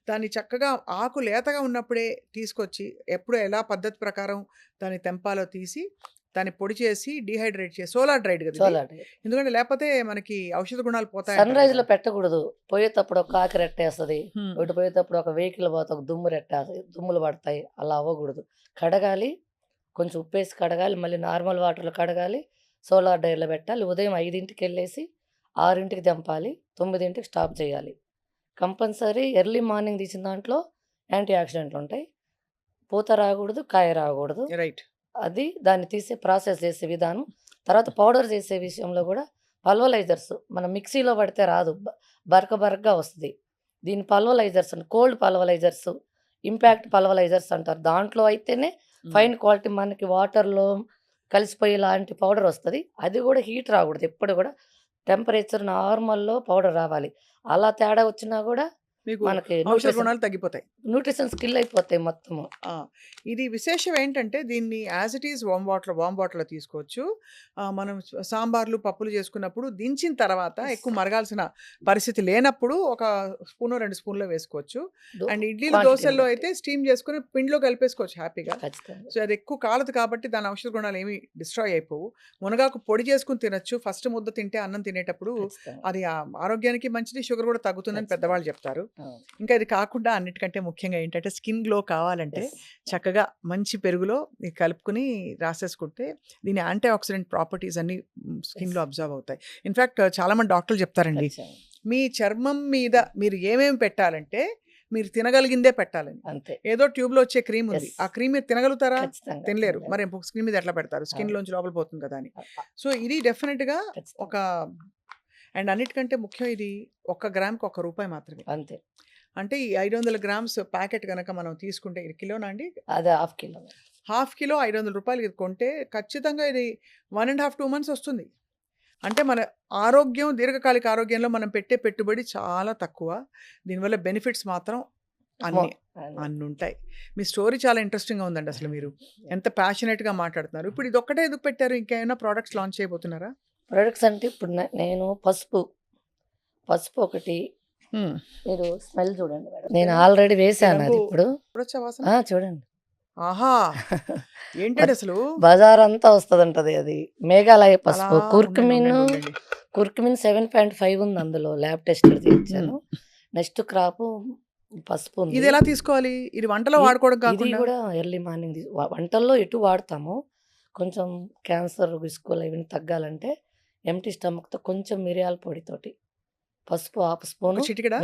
దాన్ని చక్కగా ఆకు లేతగా ఉన్నప్పుడే తీసుకొచ్చి, ఎప్పుడు ఎలా పద్ధతి ప్రకారం దాన్ని తెంపాలో తీసి, దాన్ని పొడి చేసి, డీహైడ్రేట్ చేసి సోలార్ డ్రైడ్ గదా ఇది? సోలార్. ఎందుకంటే లేపోతే మనకి ఔషధ గుణాలు పోతాయంటారు కదా! సన్‌రైజ్‌లో పెట్టకూడదు. పోయేతప్పుడు ఒక కాకి రెట్టేస్తది. హ్మ్. ఇటు పోయేటప్పుడు ఒక వెహికల్ పోతే ఒక దుమ్ము రెట్టేస్తది. దుమ్ములు పడతాయి. అలా అవ్వకూడదు. కడగాలి. కొంచెం ఉప్పేసి కడగాలి. మళ్ళీ నార్మల్ వాటర్‌లో కడగాలి. సోలార్ డ్రైయర్‌లో పెట్టాలి. ఉదయం 5కి 6కి తెంపాలి. 9కి స్టాప్ చేయాలి. కంపల్సరీ ఎర్లీ మార్నింగ్ తీసిన దాంట్లో యాంటీ ఆక్సిడెంట్లుంటాయి. పూత రాకూడదు, కాయ రాకూడదు. రైట్. అది దాన్ని తీసే ప్రాసెస్ చేసే విధానం. తర్వాత పౌడర్ చేసే విషయంలో గూడా పల్వలైజర్స్ మనం మిక్సీలో పడితే రాదు. బరకగా వస్తది. దీన్ని పల్వలైజర్స్ కోల్డ్ పల్వలైజర్స్, ఇంపాక్ట్ పల్వలైజర్స్ అంటారు. దాంట్లో అయితేనే హ్మ్. ఫైన్ క్వాలిటీ మనకి వాటర్‌లో కలిసిపోయేలాంటి పౌడర్ వస్తది. అది గూడా హీట్ రాకూడదు. ఎప్పుడు గూడా టెంపరేచర్ నార్మల్‌లో పౌడర్ రావాలి. అలా తేడా వచ్చినా గూడా మీకు మనకి ఔషధ గుణాలు తగ్గిపోతాయి. న్యూట్రిషన్స్ కిల్ అయిపోతాయి మొత్తము. ఆ! ఇది విశేషం ఏంటంటే దీన్ని యాస్ ఇట్ ఈజ్ వార్మ్ వాటర్‌లో తీసుకోవచ్చు. మనం సాంబార్లు, పప్పులు చేసుకున్నప్పుడు దించిన తర్వాత యెస్. ఎక్కువ మరగాల్సిన పరిస్థితి లేనప్పుడు ఒక స్పూనో, 2 స్పూన్‌లో వేసుకోవచ్చు. దో అండ్ ఇడ్లీలు, క్వాంటిటీని దోసల్లో బట్టి. అయితే స్టీమ్ చేసుకొని పిండిలో కలిపేసుకోవచ్చు హ్యాపీగా. ఖచ్చితంగా. సో, అది ఎక్కువ కాలదు కాబట్టి దాని ఔషధ గుణాలు ఏమి డిస్ట్రాయ్ అయిపోవు. మునగాకు పొడి చేసుకొని తినొచ్చు. ఫస్ట్ ముద్ద తింటే అన్నం తినేటప్పుడు ఖచ్చితంగా. అది ఆరోగ్యానికి మంచిది. షుగర్ కూడా తగ్గుతుందని ఖచ్చితంగా. పెద్దవాళ్ళు చెప్తారు. అవును. ఇంకా ఇది కాకుండా అన్నిటికంటే ముఖ్యంగా ఏంటంటే స్కిన్ గ్లో కావాలంటే యెస్. చక్కగా మంచి పెరుగులో ఇది కలుపుకొని రాసేసుకుంటే దీని యాంటీ ఆక్సిడెంట్ ప్రాపర్టీస్ అన్నీ స్కిన్‌లో యెస్. అబ్జర్వ్ అవుతాయి. ఇన్‌ఫాక్ట్ చాలామంది డాక్టర్లు చెప్తారండి. ఖచ్చితంగా. మీ చర్మం మీద మీరు ఏమేమి పెట్టాలంటే మీరు తినగలిగిందే పెట్టాలని. అంతే. ఏదో ట్యూబ్‌లో వచ్చే క్రీమ్ ఉంది. యెస్. ఆ క్రీమ్ మీరు తినగలుగుతారా? ఖచ్చితంగా. తినలేరు. తినలేరు. మరి స్కిన్ మీద ఎట్లా పెడతారు? అవును. స్కిన్‌లోంచి లోపల పోతుంది కదా అని. అ అ సో, ఇది డెఫినిట్‌గా ఖచ్చితంగా. ఒక అండ్ అన్నిటికంటే ముఖ్యం ఇది ఒక్క గ్రామ్‌కి రూ. 1 మాత్రమే. అంతే. అంటే ఈ 500 గ్రామ్స్ ప్యాకెట్ గనక మనం తీసుకుంటే ఇది కిలోనా అండి? అది హాఫ్ కిలో. హాఫ్ కిలో రూ. 500 ఇది కొంటే ఖచ్చితంగా ఇది 1 ½ 2 మంత్స్ వస్తుంది. అంటే మన ఆరోగ్యం దీర్ఘకాలిక ఆరోగ్యంలో మనం పెట్టే పెట్టుబడి చాలా తక్కువ. దీనివల్ల బెనిఫిట్స్ మాత్రం మొ అన్ని అన్ని. అన్నుంటాయి. మీ స్టోరీ చాలా ఇంట్రెస్టింగ్‌గా ఉందండి అసలు మీరు. ఎంత ప్యాషనేట్‌గా మాట్లాడుతున్నారు. ఇప్పుడు ఇదొక్కటే ఎందుకు పెట్టారు? ఇంకేమైనా ప్రొడక్ట్స్ లాంచ్ చేయబోతున్నారా? ప్రొడక్ట్స్ అంటే ఇప్పుడు నేను పసుపు ఒకటి హ్మ్. మీరు స్మెల్ చూడండి మేడం. నేను ఆల్రెడీ ఈ వేసాను రంగు అది ఇప్పుడు. చూడొచ్చా వాసన? చూడండి. ఆహా! ఏంటండి అసలు? బజారంతా వస్తదంటది అది. మేఘాలయ అలా పసుపు. ఉండండి. కుర్కుమిన్ 7.5 ఉంది అందులో. ల్యాబ్ టెస్టెడ్ చేయించాను. హ్మ్. నెక్స్ట్ క్రాపు పసుపు ఉంది. ఇదెలా తీసుకోవాలి? ఇది వంటలో వాడుకోవడం ఇది కాకుండా? గూడా ఎర్లీ మార్నింగ్ వంటల్లో ఎటు వాడతాము. కొంచెం క్యాన్సర్ విస్కోలు ఇవన్నీ తగ్గాలంటే ఎంప్టీ స్టమక్‌తో కొంచెం మిరియాల పొడితోటి పసుపు హాఫ్ ఒక స్పూను, చిటికెడా?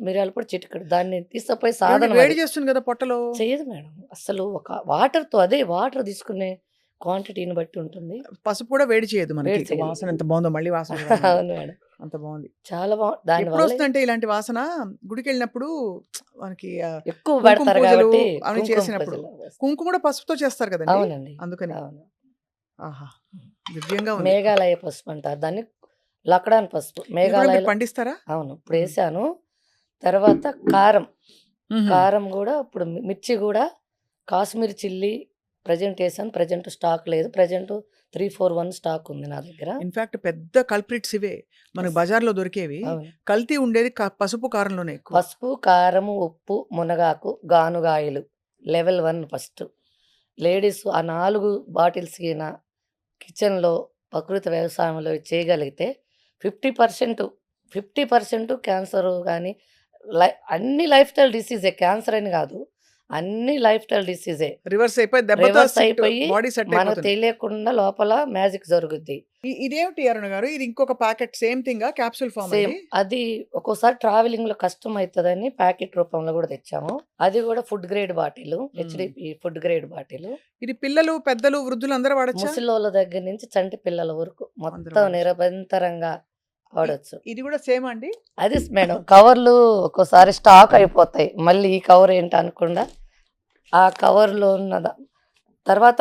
మిరియాల పొడి చిటికెడు. దాన్ని తీసుకుపోయి ఏవండి సాధనం వేడి అది. చేస్తుంది కదా పొట్టలో. చెయ్యదు మేడం. అస్సలు ఒక వాటర్ తీసుకునే క్వాంటిటీని బట్టి ఉంటుంది. పసుపు కూడా వేడి చేయదు మనకి. వేడి చేయదు. వాసన ఎంత బావుందో మళ్ళీ వాసన చూడాలంటే. అవును మేడం. అంత బావుంది. చాలా దానివల్ల ఎప్పుడొస్తుందంటే ఇలాంటి వాసన గుడికెళ్ళినప్పుడు మనకి ఎక్కువ కుంకుమ పెడతారు పూజలు కాబట్టి అవి కుంకుమ చేసినప్పుడు. పూజలు వేస్తారు. కుంకుమ కూడా పసుపుతో చేస్తారు కదండీ! అవునండి. అందుకని. అవును. ఆహా! దివ్యంగా ఉంది. మేఘాలయ పసుపు అంటారు దాన్ని. లక్డాన్ పసుపు. ఇది కూడా మీరు మేఘాలయలో పండిస్తారా? అవును. హ్మ్. ఇప్పుడేసాను. తర్వాత కారం. హుహు. కారం గూడా ఇప్పుడు మిర్చి గూడా కాశ్మీర్ చిల్లీ ప్రెజెంట్ ఏసాను. ప్రెజెంట్ స్టాక్ లేదు. ప్రెజెంట్ 341 స్టాక్ ఉంది నా దగ్గర. ఇన్‌ఫాక్ట్ పెద్ద కల్ప్రిట్స్ ఇవే. మనకు యెస్. బజార్‌లో దొరికేవి. అవును. కల్తీ ఉండేది పసుపు, కారంలోనే ఎక్కువ. పసుపు, కారము, ఉప్పు, మునగాకు, గానుగాయలు. Level 1 first. లేడీస్ ఆ 4 బాటిల్స్‌గిన కిచెన్‌లో ప్రకృతి వ్యవసాయంలో చేయగలిగితే 50%, 50% క్యాన్సరు గానీ, అన్ని లైఫ్ స్టైల్ డిసీజే. క్యాన్సర్ అని గాదు. అన్ని లైఫ్ స్టైల్ డిసీజే. రివర్స్ అయిపోయి దెబ్బతో రివర్స్ అయిపోయి బాడీ సెట్ మనకు అయిపోతుంది. తెలియకుండా లోపల మ్యాజిక్ జరుగుద్ది. ఇదేమిటి అరుణ గారు? ఇది ఇంకొక ప్యాకెట్ సేమ్ థింగా? క్యాప్సూల్ ఫార్మా సేమ్. ఇది? అది ఒక్కోసారి ట్రావెలింగ్‌లో కష్టమైతదని ప్యాకెట్ రూపంలో గూడా తెచ్చాము. అది గూడా ఫుడ్ గ్రేడ్ బాటిలు. హ్మ్. HDP food grade bottle. ఇది పిల్లలు, పెద్దలు, వృద్ధులు అందరూ వాడొచ్చా? ముసలోళ్ళ దగ్గర నుంచి చంటి పిల్లల వరకు అందరూ మొత్తం వాడొచ్చు. నిరభ్యంతరంగా ఇ వాడొచ్చు. ఇది కూడా సేమా అండి? అది మేడం కవర్లు ఒక్కోసారి స్టాక్ అయిపోతాయి. మళ్ళీ ఈ కవర్ ఏంటి అనకుండా ఆ కవర్‌లో తర్వాత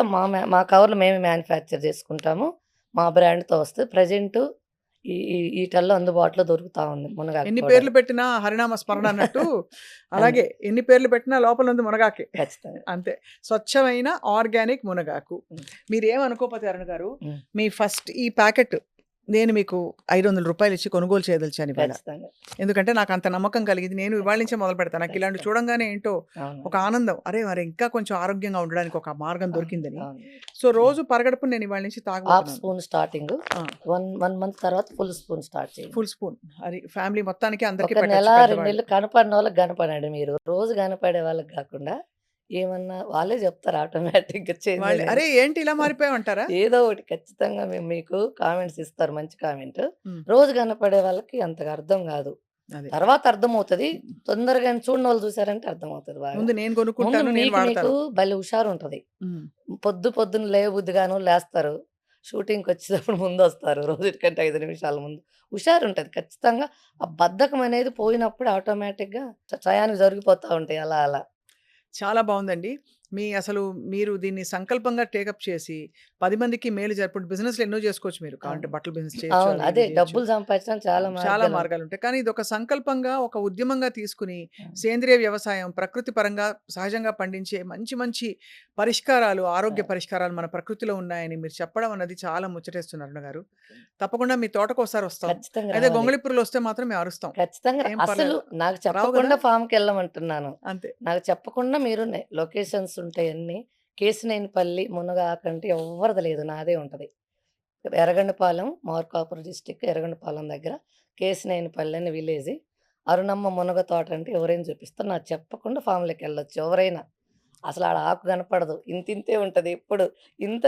మా కవర్లు మేమే మ్యానుఫ్యాక్చర్ చేసుకుంటాము. మా బ్రాండ్‌తో వస్తది. ప్రెజెంట్ ఈ ఈ ఈటల్లో అందుబాటులో దొరుకుతా ఉంది మునగాకు ఎన్ని పౌడర్. పేర్లు పెట్టినా హరినామ స్మరణ అన్నట్టు అంతే. అలాగే ఎన్ని పేర్లు పెట్టినా లోపల ఉంది మునగాకే. ఖచ్చితంగా. అంతే. స్వచ్ఛమైన ఆర్గానిక్ మునగాకు. హ్మ్. మీరేమనుకోకపోతే అరుణ్ గారు, హ్మ్. మీ ఫస్ట్ ఈ ప్యాకెట్ నేను మీకు రూ. 500 ఇచ్చి కొనుగోలు చేయదలిచాను ఇవాళ. ఖచ్చితంగా. ఎందుకంటే నాకంత నమ్మకం కలిగింది. నేను ఇవాళ నుంచే మొదలుపెడతాను. నాకిలాంటివి ఖచ్చితంగా. చూడంగానే ఏంటో అవును. ఒక ఆనందం. అరే! మరి ఇంకా కొంచెం ఆరోగ్యంగా ఉండడానికి ఒక మార్గం అవును. దొరికిందని. అవును. సో, రోజు పరగడుపున నేను ఇవాళ నుంచి హాఫ్ తాగబోతున్నాను. Spoon starting. ఆ! 1 మంత్ తర్వాత ఫుల్ స్పూన్ స్టార్ట్ చేయండి. Full spoon. అది ఫ్యామిలీ మొత్తానికి అందరికీ ఒక నెల, పెట్టొచ్చు 2 పెద్దవాళ్ళు. నెలలు కనపడినోళ్ళకి కనపడండి మీరు. రోజు కనపడే వాళ్ళకి గాకుండా, ఏమన్నా వాళ్ళే చెప్తారు ఆటోమేటిక్‌గా చేంజ్ వాళ్ళు అనేది. "అరే! ఏంటి ఇలా మారిపోయావంటారా?" ఏదో ఒకటి ఖచ్చితంగా మీకు కామెంట్స్ ఇస్తారు మంచి కామెంట్. హ్మ్. రోజు కనపడే వాళ్ళకి అంతగా అర్థం గాదు. అదే. తర్వాత అర్థమవుతది. తొందరగా చూడనోళ్ళు చూసారంటే అర్థమవుతది బాగా. ముందు నేను ముందు కొనుక్కుంటాను. నేను మీకు వాడతాను. భలే హుషారుంటది. హ్మ్. పొద్దున్న లేవబుద్దిగాను లేస్తారు. షూటింగ్‌కొచ్చేటప్పుడు ముందొస్తారు. రోజుటికంటే 5 నిమిషాల ముందు. హుషారుంటది. ఖచ్చితంగా ఆ బద్ధకం అనేది పోయినప్పుడు ఆటోమేటిక్‌గా టయానికి జరిగిపోతా ఉంటాయి అలా అలా. చాలా బావుందండి. అసలు మీరు దీన్ని సంకల్పంగా టేకప్ చేసి 10 మందికి మేలు ఇప్పుడు బిజినెస్‌లు ఎన్నో చేసుకోవచ్చు మీరు. కావాలంటే అవును. బట్టల బిజినెస్ చేయొచ్చు. అవును. అవి అదే ఇవి చేయొచ్చు. డబ్బులు సంపాదించడానికి చాలా చాలా మార్గాలుంటాయి. మార్గాలుంటాయి. కానీ ఇదొక సంకల్పంగా, ఒక ఉద్యమంగా తీసుకొని అవును. సేంద్రియ వ్యవసాయం, ప్రకృతి పరంగా సహజంగా పండించే మంచి మంచి పరిష్కారాలు, ఆరోగ్య అవును. పరిష్కారాలు మన ప్రకృతిలో ఉన్నాయని మీరు చెప్పడం అన్నది చాలా ముచ్చటేస్తుంది అరుణ గారు. తప్పకుండా మీ తోటకోసారి వస్తాం. ఖచ్చితంగా అయితే రావాలి. గొంగళి పురుగులొస్తే మాత్రం మేము అరుస్తాం. ఖచ్చితంగా ఏం అసలు పర్లేదు. నాకు రావు గదా! చెప్పకుండా ఫామ్‌కెళ్ళమంటున్నాను. అంతే. నాకు చెప్పకుండా మీరు లొకేషన్స్ ఉంటాయన్నీ. కేశినేనిపల్లి, మునగాకు అంటే ఎవ్వరిది లేదు. నాదే ఉంటది. ఎర్రగొండపాలెం, మార్కాపురం డిస్ట్రిక్ట్ ఎర్రగొండపాలెం దగ్గర కేశినేనిపల్లి అని విలేజి. అరుణమ్మ మునగ తోట అంటే ఎవరైనా చూపిస్తారు. నాకు చెప్పకుండా ఫామ్‌లోకెళ్ళొచ్చు ఎవరైనా. అసలాడ ఆకు కనపడదు. ఇంతింతే ఉంటది ఎప్పుడు. ఇంత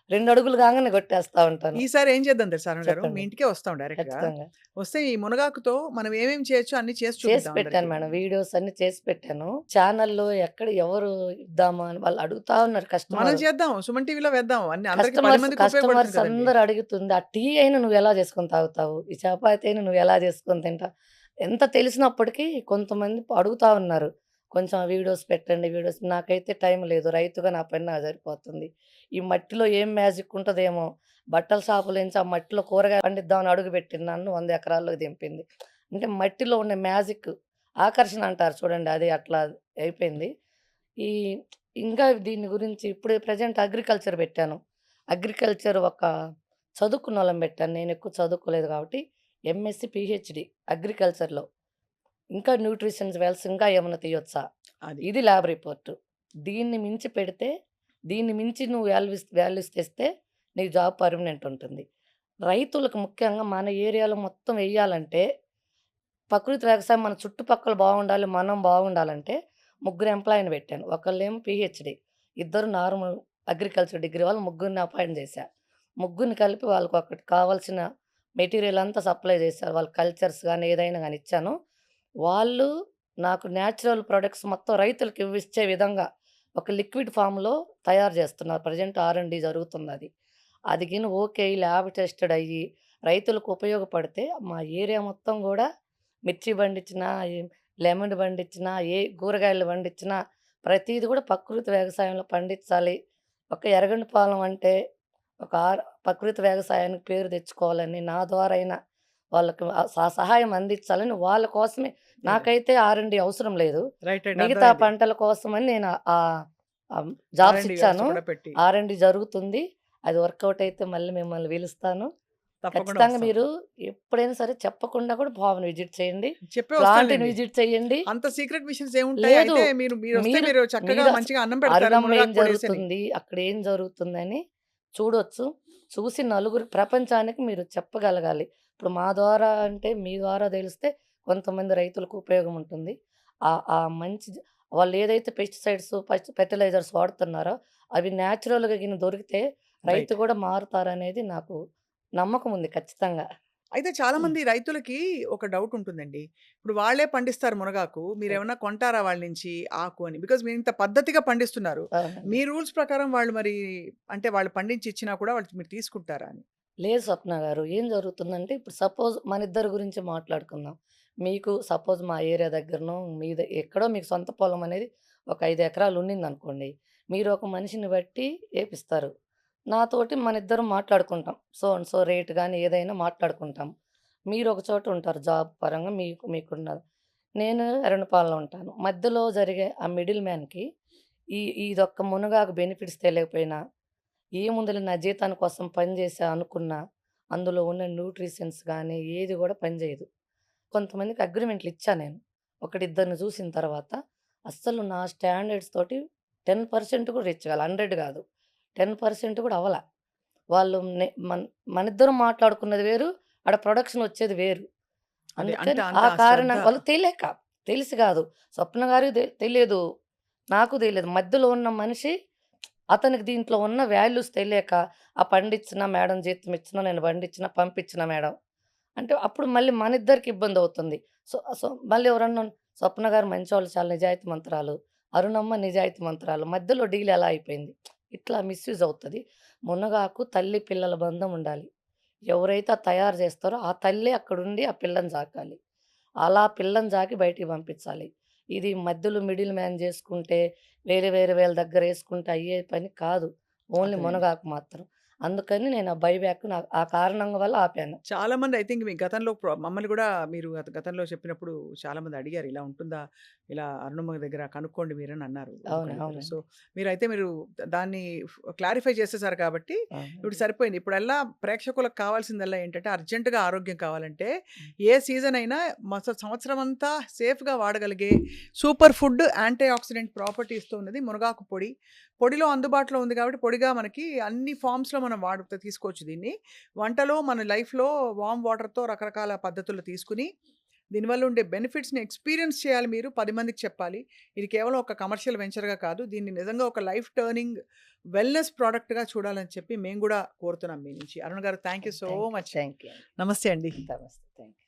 2 అడుగులు కాంగానే కొట్టేస్తా ఉంటాను. ఈసారి ఏం చేద్దాం తెలుసా అరుణ్ గారు? మీ చెప్పండి. ఇంటికే వస్తాం డైరెక్ట్‌గా. ఖచ్చితంగా. వస్తే ఈ మునగాకుతో మనం ఏమేమి చేయొచ్చో అన్నీ చేసి చేసి చూపిద్దాం పెట్టాను అందరికి. మేడం. వీడియోస్ అన్నీ చేసి పెట్టాను. ఛానల్‌లో ఎక్కడ ఎవరు ఇద్దామా అని వాళ్ళు అడుగుతా ఉన్నారు మనం కస్టమరు. చేద్దాం. సుమన్ టీవీలో వేద్దాం. అందరికి 10 మందికి ఉపయోగపడుతుంది కస్టమర్స్ కదండీ! అందరూ అడుగుతుంది. ఆ టీ అయినా నువ్వెలా చేసుకొని తాగుతావు? ఈ చపాతీ అయినా నువ్వెలా చేసుకొని తింటావు? ఎంత తెలిసినప్పటికీ కొంతమంది అడుగుతా ఉన్నారు. కొంచెం వీడియోస్ పెట్టండి వీడియోస్. నాకైతే టైం లేదు. రైతుగా నా పని నాకు సరిపోతుంది. ఈ మట్టిలో ఏం మ్యాజిక్ ఉంటదేమో! బట్టల షాపులో నుంచి ఆ మట్టిలో కూరగాయలు పండిద్దామని అడుగుపెట్టిన నన్ను 100 ఎకరాల్లోకి దింపింది. అంటే మట్టిలో ఉండే మ్యాజిక్ ఆకర్షణ అంటారు చూడండి. అది అట్లా అయిపోయింది. ఈ ఇంకా దీని గురించి ఇప్పుడు ప్రెజెంట్ అగ్రికల్చర్ పెట్టాను. అగ్రికల్చర్ ఒక చదువుకున్నోళ్ళని పెట్టాను. నేనెక్కువ చదువుకోలేదు కాబట్టి ఎంఎస్‌సి, పీహెచ్‌డీ అగ్రికల్చర్‌లో. ఇంకా న్యూట్రిషన్స్ వెల్స్ ఇంకా ఏమన్నా తీయొచ్చా? అది. ఇది ల్యాబ్ రిపోర్ట్. దీన్ని మించి పెడితే, దీన్ని మించి నువ్వు వాల్యూస్ తెస్తే నీకు జాబ్ పర్మనెంట్ ఉంటుంది. రైతులకు ముఖ్యంగా మన ఏరియాలో మొత్తం ఎయ్యాలంటే ప్రకృతి వ్యవసాయం మన చుట్టుపక్కల బాగుండాలి. మనం బాగుండాలంటే ముగ్గురు ఎంప్లాయీని పెట్టాను. ఒకళ్ళేమో పీహెచ్‌డీ. ఇద్దరు నార్మల్ అగ్రికల్చర్ డిగ్రీ వాళ్ళు ముగ్గురిని అపాయింట్ చేశా. ముగ్గురిని కలిపి వాళ్ళకొకటి కావాల్సిన మెటీరియల్ అంతా సప్లై చేశారు. వాళ్ళ కల్చర్స్ గాని, ఏదైనా గాని ఇచ్చాను. వాళ్ళు నాకు నేచురల్ ప్రొడక్ట్స్ మొత్తం రైతులకి ఇచ్చే విధంగా ఒక లిక్విడ్ ఫార్మ్‌లో తయారు చేస్తున్నారు. ప్రెజెంట్ ఆర్&డి జరుగుతుందది. అది గిన ఓకే. ల్యాబ్ టెస్టెడ్ అయ్యి రైతులకు ఉపయోగపడితే మా ఏరియా మొత్తం గూడా మిర్చి పండించినా, లెమన్ పండించినా, ఏ కూరగాయలు పండించినా ప్రతీది కూడా ప్రకృతి వ్యవసాయంలో పండించాలి. ఒక ఎర్రగొండపాలెం అంటే ఒక ప్రకృతి వ్యవసాయానికి పేరు తెచ్చుకోవాలని, నా ద్వారా అయినా వాళ్ళకి సహాయం అందించాలని వాళ్ళ కోసమే. అదే. నాకైతే ఆర్&డి అవసరం లేదు. రైట్. రైట్. మిగతా అర్థమైంది. పంటల కోసమని నేను జాబ్స్ ఆర్&డి వ్యవస్థ ఇచ్చాను. కూడా పెట్టి. ఆర్&డి జరుగుతుంది. అది వర్కౌట్ అయితే మళ్ళీ మిమ్మల్ని పిలుస్తాను. తప్పకుండా ఖచ్చితంగా వస్తాం. మీరు ఎప్పుడైనా సరే చెప్పకుండా కూడా ఫామ్‌ని విజిట్ చేయండి. చెప్పే ప్లాంట్‌ని వస్తానులెండి. విజిట్ చేయండి. అంత సీక్రెట్ మిషన్స్ ఏముంటాయి? లేదు. అయితే మీరొస్తే మీరు మీరు చక్కగా మీరు మంచిగా అన్నం పెడతారు అరుణమ్మ ఏం మునగాకు పొడేసని. జరుగుతుంది, అక్కడ ఏం జరుగుతుందని చూడొచ్చు. చూసి నలుగురు ప్రపంచానికి మీరు చెప్పగలగాలి. ఇప్పుడు మా ద్వారా అంటే మీ ద్వారా తెలిస్తే కొంతమంది రైతులకు ఉపయోగం ఉంటుంది. ఆ మంచి వాళ్ళేదైతే పెస్టిసైడ్స్, ఫెర్టిలైజర్స్ వాడుతున్నారో అవి నేచురల్‌గా గిన దొరికితే రైతు రైట్. కూడా మారుతారనేది నాకు నమ్మకం ఉంది ఖచ్చితంగా. అయితే హ్మ్. చాలామంది రైతులకి ఒక డౌట్ ఉంటుందండి. ఇప్పుడు వాళ్ళే పండిస్తారు మునగాకు. మీరేమన్నా కొంటారా వాళ్ళ నుంచి ఆకు అని? బికాజ్ మీరింత పద్ధతిగా పండిస్తున్నారు. అవునండి. మీ రూల్స్ ప్రకారం వాళ్ళు మరి అంటే వాళ్ళు పండించి ఇచ్చినా కూడా వాళ్ళు మీరు తీసుకుంటారా అని? లేదు స్వప్న గారు. ఏం జరుగుతుందంటే ఇప్పుడు సపోజ్ మనిద్దరి గురించి మాట్లాడుకుందాం. మీకు సపోజ్ మా ఏరియా దగ్గరనో ఎక్కడో మీకు సొంత పొలం అనేది ఒక 5 ఎకరాలు ఉండిందనుకోండి. మీరు ఒక మనిషిని బట్టి ఏపిస్తారు. నాతోటి మనిద్దరం మాట్లాడుకుంటాం. సో అండ్ సో రేట్ గాని ఏదైనా మాట్లాడుకుంటాం. మీరు ఒక చోట ఉంటారు జాబ్ పరంగా మీకున్నది. నేను ఎర్రనపాలెంలో ఉంటాను. మధ్యలో జరిగే ఆ మిడిల్ మ్యాన్‌కి ఇదొక్క మునగాకు బెనిఫిట్స్ తెలియకపోయినా ఏముందిలే నా జీతాని కోసం పని చేశా అనుకున్నా, అందులో ఉన్న న్యూట్రిషన్స్ గానీ, ఏది గూడా పనిజేయదు. కొంతమందికి అగ్రీమెంట్లు ఇచ్చా నేను. ఒకడిద్దరిని చూసిన తర్వాత, అస్సలు నా స్టాండర్డ్స్ తోటి 10% కూడా రీచ్ కాలే. 100 గాదు. 10% కూడా అవ్వల. వాళ్ళు మనిద్దరం మాట్లాడుకున్నది వేరు, ఆడ ప్రొడక్షన్ వచ్చేది వేరు. అదే. అంటే అందుకని అంత ఆ శ్రద్ధ. కారణం వాళ్ళకి తెలియక, తెలిసి గాదు. స్వప్న గారికి తెలియదు. నాకు తెలీదు. మధ్యలో ఉన్న మనిషి అతనికి దీంట్లో ఉన్న వాల్యూస్ తెలియక, పండించిన మేడం జీతం ఇచ్చినా, నేను పండించిన పంపించిన మేడం. అంటే అప్పుడు మళ్ళీ మనిద్దరికి ఇబ్బందవుతుంది. సో సో మళ్ళీ ఎవరన్నా స్వప్న గారు మంచోళ్ళు చాలా నిజాయితీమంతురాలు. అరుణమ్మ నిజాయితీమంతురాలు. మధ్యలో డీల్ ఎలా అయిపోయింది. ఇట్లా మిస్‌యూజ్ అవుతది. మునగాకు తల్లి పిల్లల బంధం ఉండాలి. ఎవరైతే తయారు చేస్తారో ఆ తల్లే అక్కడుండి ఆ పిల్లని సాకాలి. అలా పిల్లని సాకి బయటికి పంపించాలి. ఇది మధ్యలో మిడిల్ మ్యాన్ చేసుకుంటే వేరే వేరే వీళ్ళ దగ్గరేసుకుంటే అయ్యే పని కాదు. ఓన్లీ అర్థమైంది. మునగాకు మాత్రం. అందుకని నేను ఆ బైబ్యాక్ ఆ కారణం వల్ల ఆపాను. చాలామంది ఐ థింక్ మీ గతంలో మమ్మల్ని గూడా మీరు గతంలో చెప్పినప్పుడు చాలామంది అడిగారు. ఇలా ఉంటుందా? ఇలా అరుణమ్మ దగ్గర కనుక్కోండి మీరని అన్నారు. ఒకళ్ళిద్దరు. సో, అవునండి. మీరు దాన్ని క్లారిఫై చేసేసారు కాబట్టి ఇప్పుడు అవునండి. సరిపోయింది. ఇప్పుడల్లా ప్రేక్షకులకు కావాల్సిందల్లా ఏంటంటే అర్జెంట్‌గా ఆరోగ్యం కావాలంటే హ్మ్. ఏ సీజన్ అయినా సంవత్సరం అంతా సేఫ్‌గా వాడగలిగే సూపర్ ఫుడ్, యాంటీ ఆక్సిడెంట్ ప్రాపర్టీస్‌తో ఉన్నది మునగాకు పొడి. పొడిలో అందుబాటులో ఉంది కాబట్టి పొడిగా మనకి అన్ని ఫార్మ్స్‌లో మనం తీసుకోవచ్చు దీన్ని. వంటలో మన లైఫ్‌లో వార్మ్ వాటర్‌తో రకరకాల పద్ధతులు తీసుకొని, దీనివల్ల ఉండే బెనిఫిట్స్‌ని ఎక్స్‌పీరియన్స్ చేయాలి మీరు. 10 మందికి చెప్పాలి. ఇది కేవలం ఒక కమర్షియల్ వెంచర్‌గా కాదు. దీన్ని నిజంగా ఒక లైఫ్ టర్నింగ్ వెల్‌నెస్ ప్రొడక్ట్‌గా చూడాలని చెప్పి మేము గూడా కోరుతున్నాం మీ నుంచి. అరుణ్ గారు thank you so thank you. Much. Thank you అండి. నమస్తే అండి. నమస్తే. Thank you.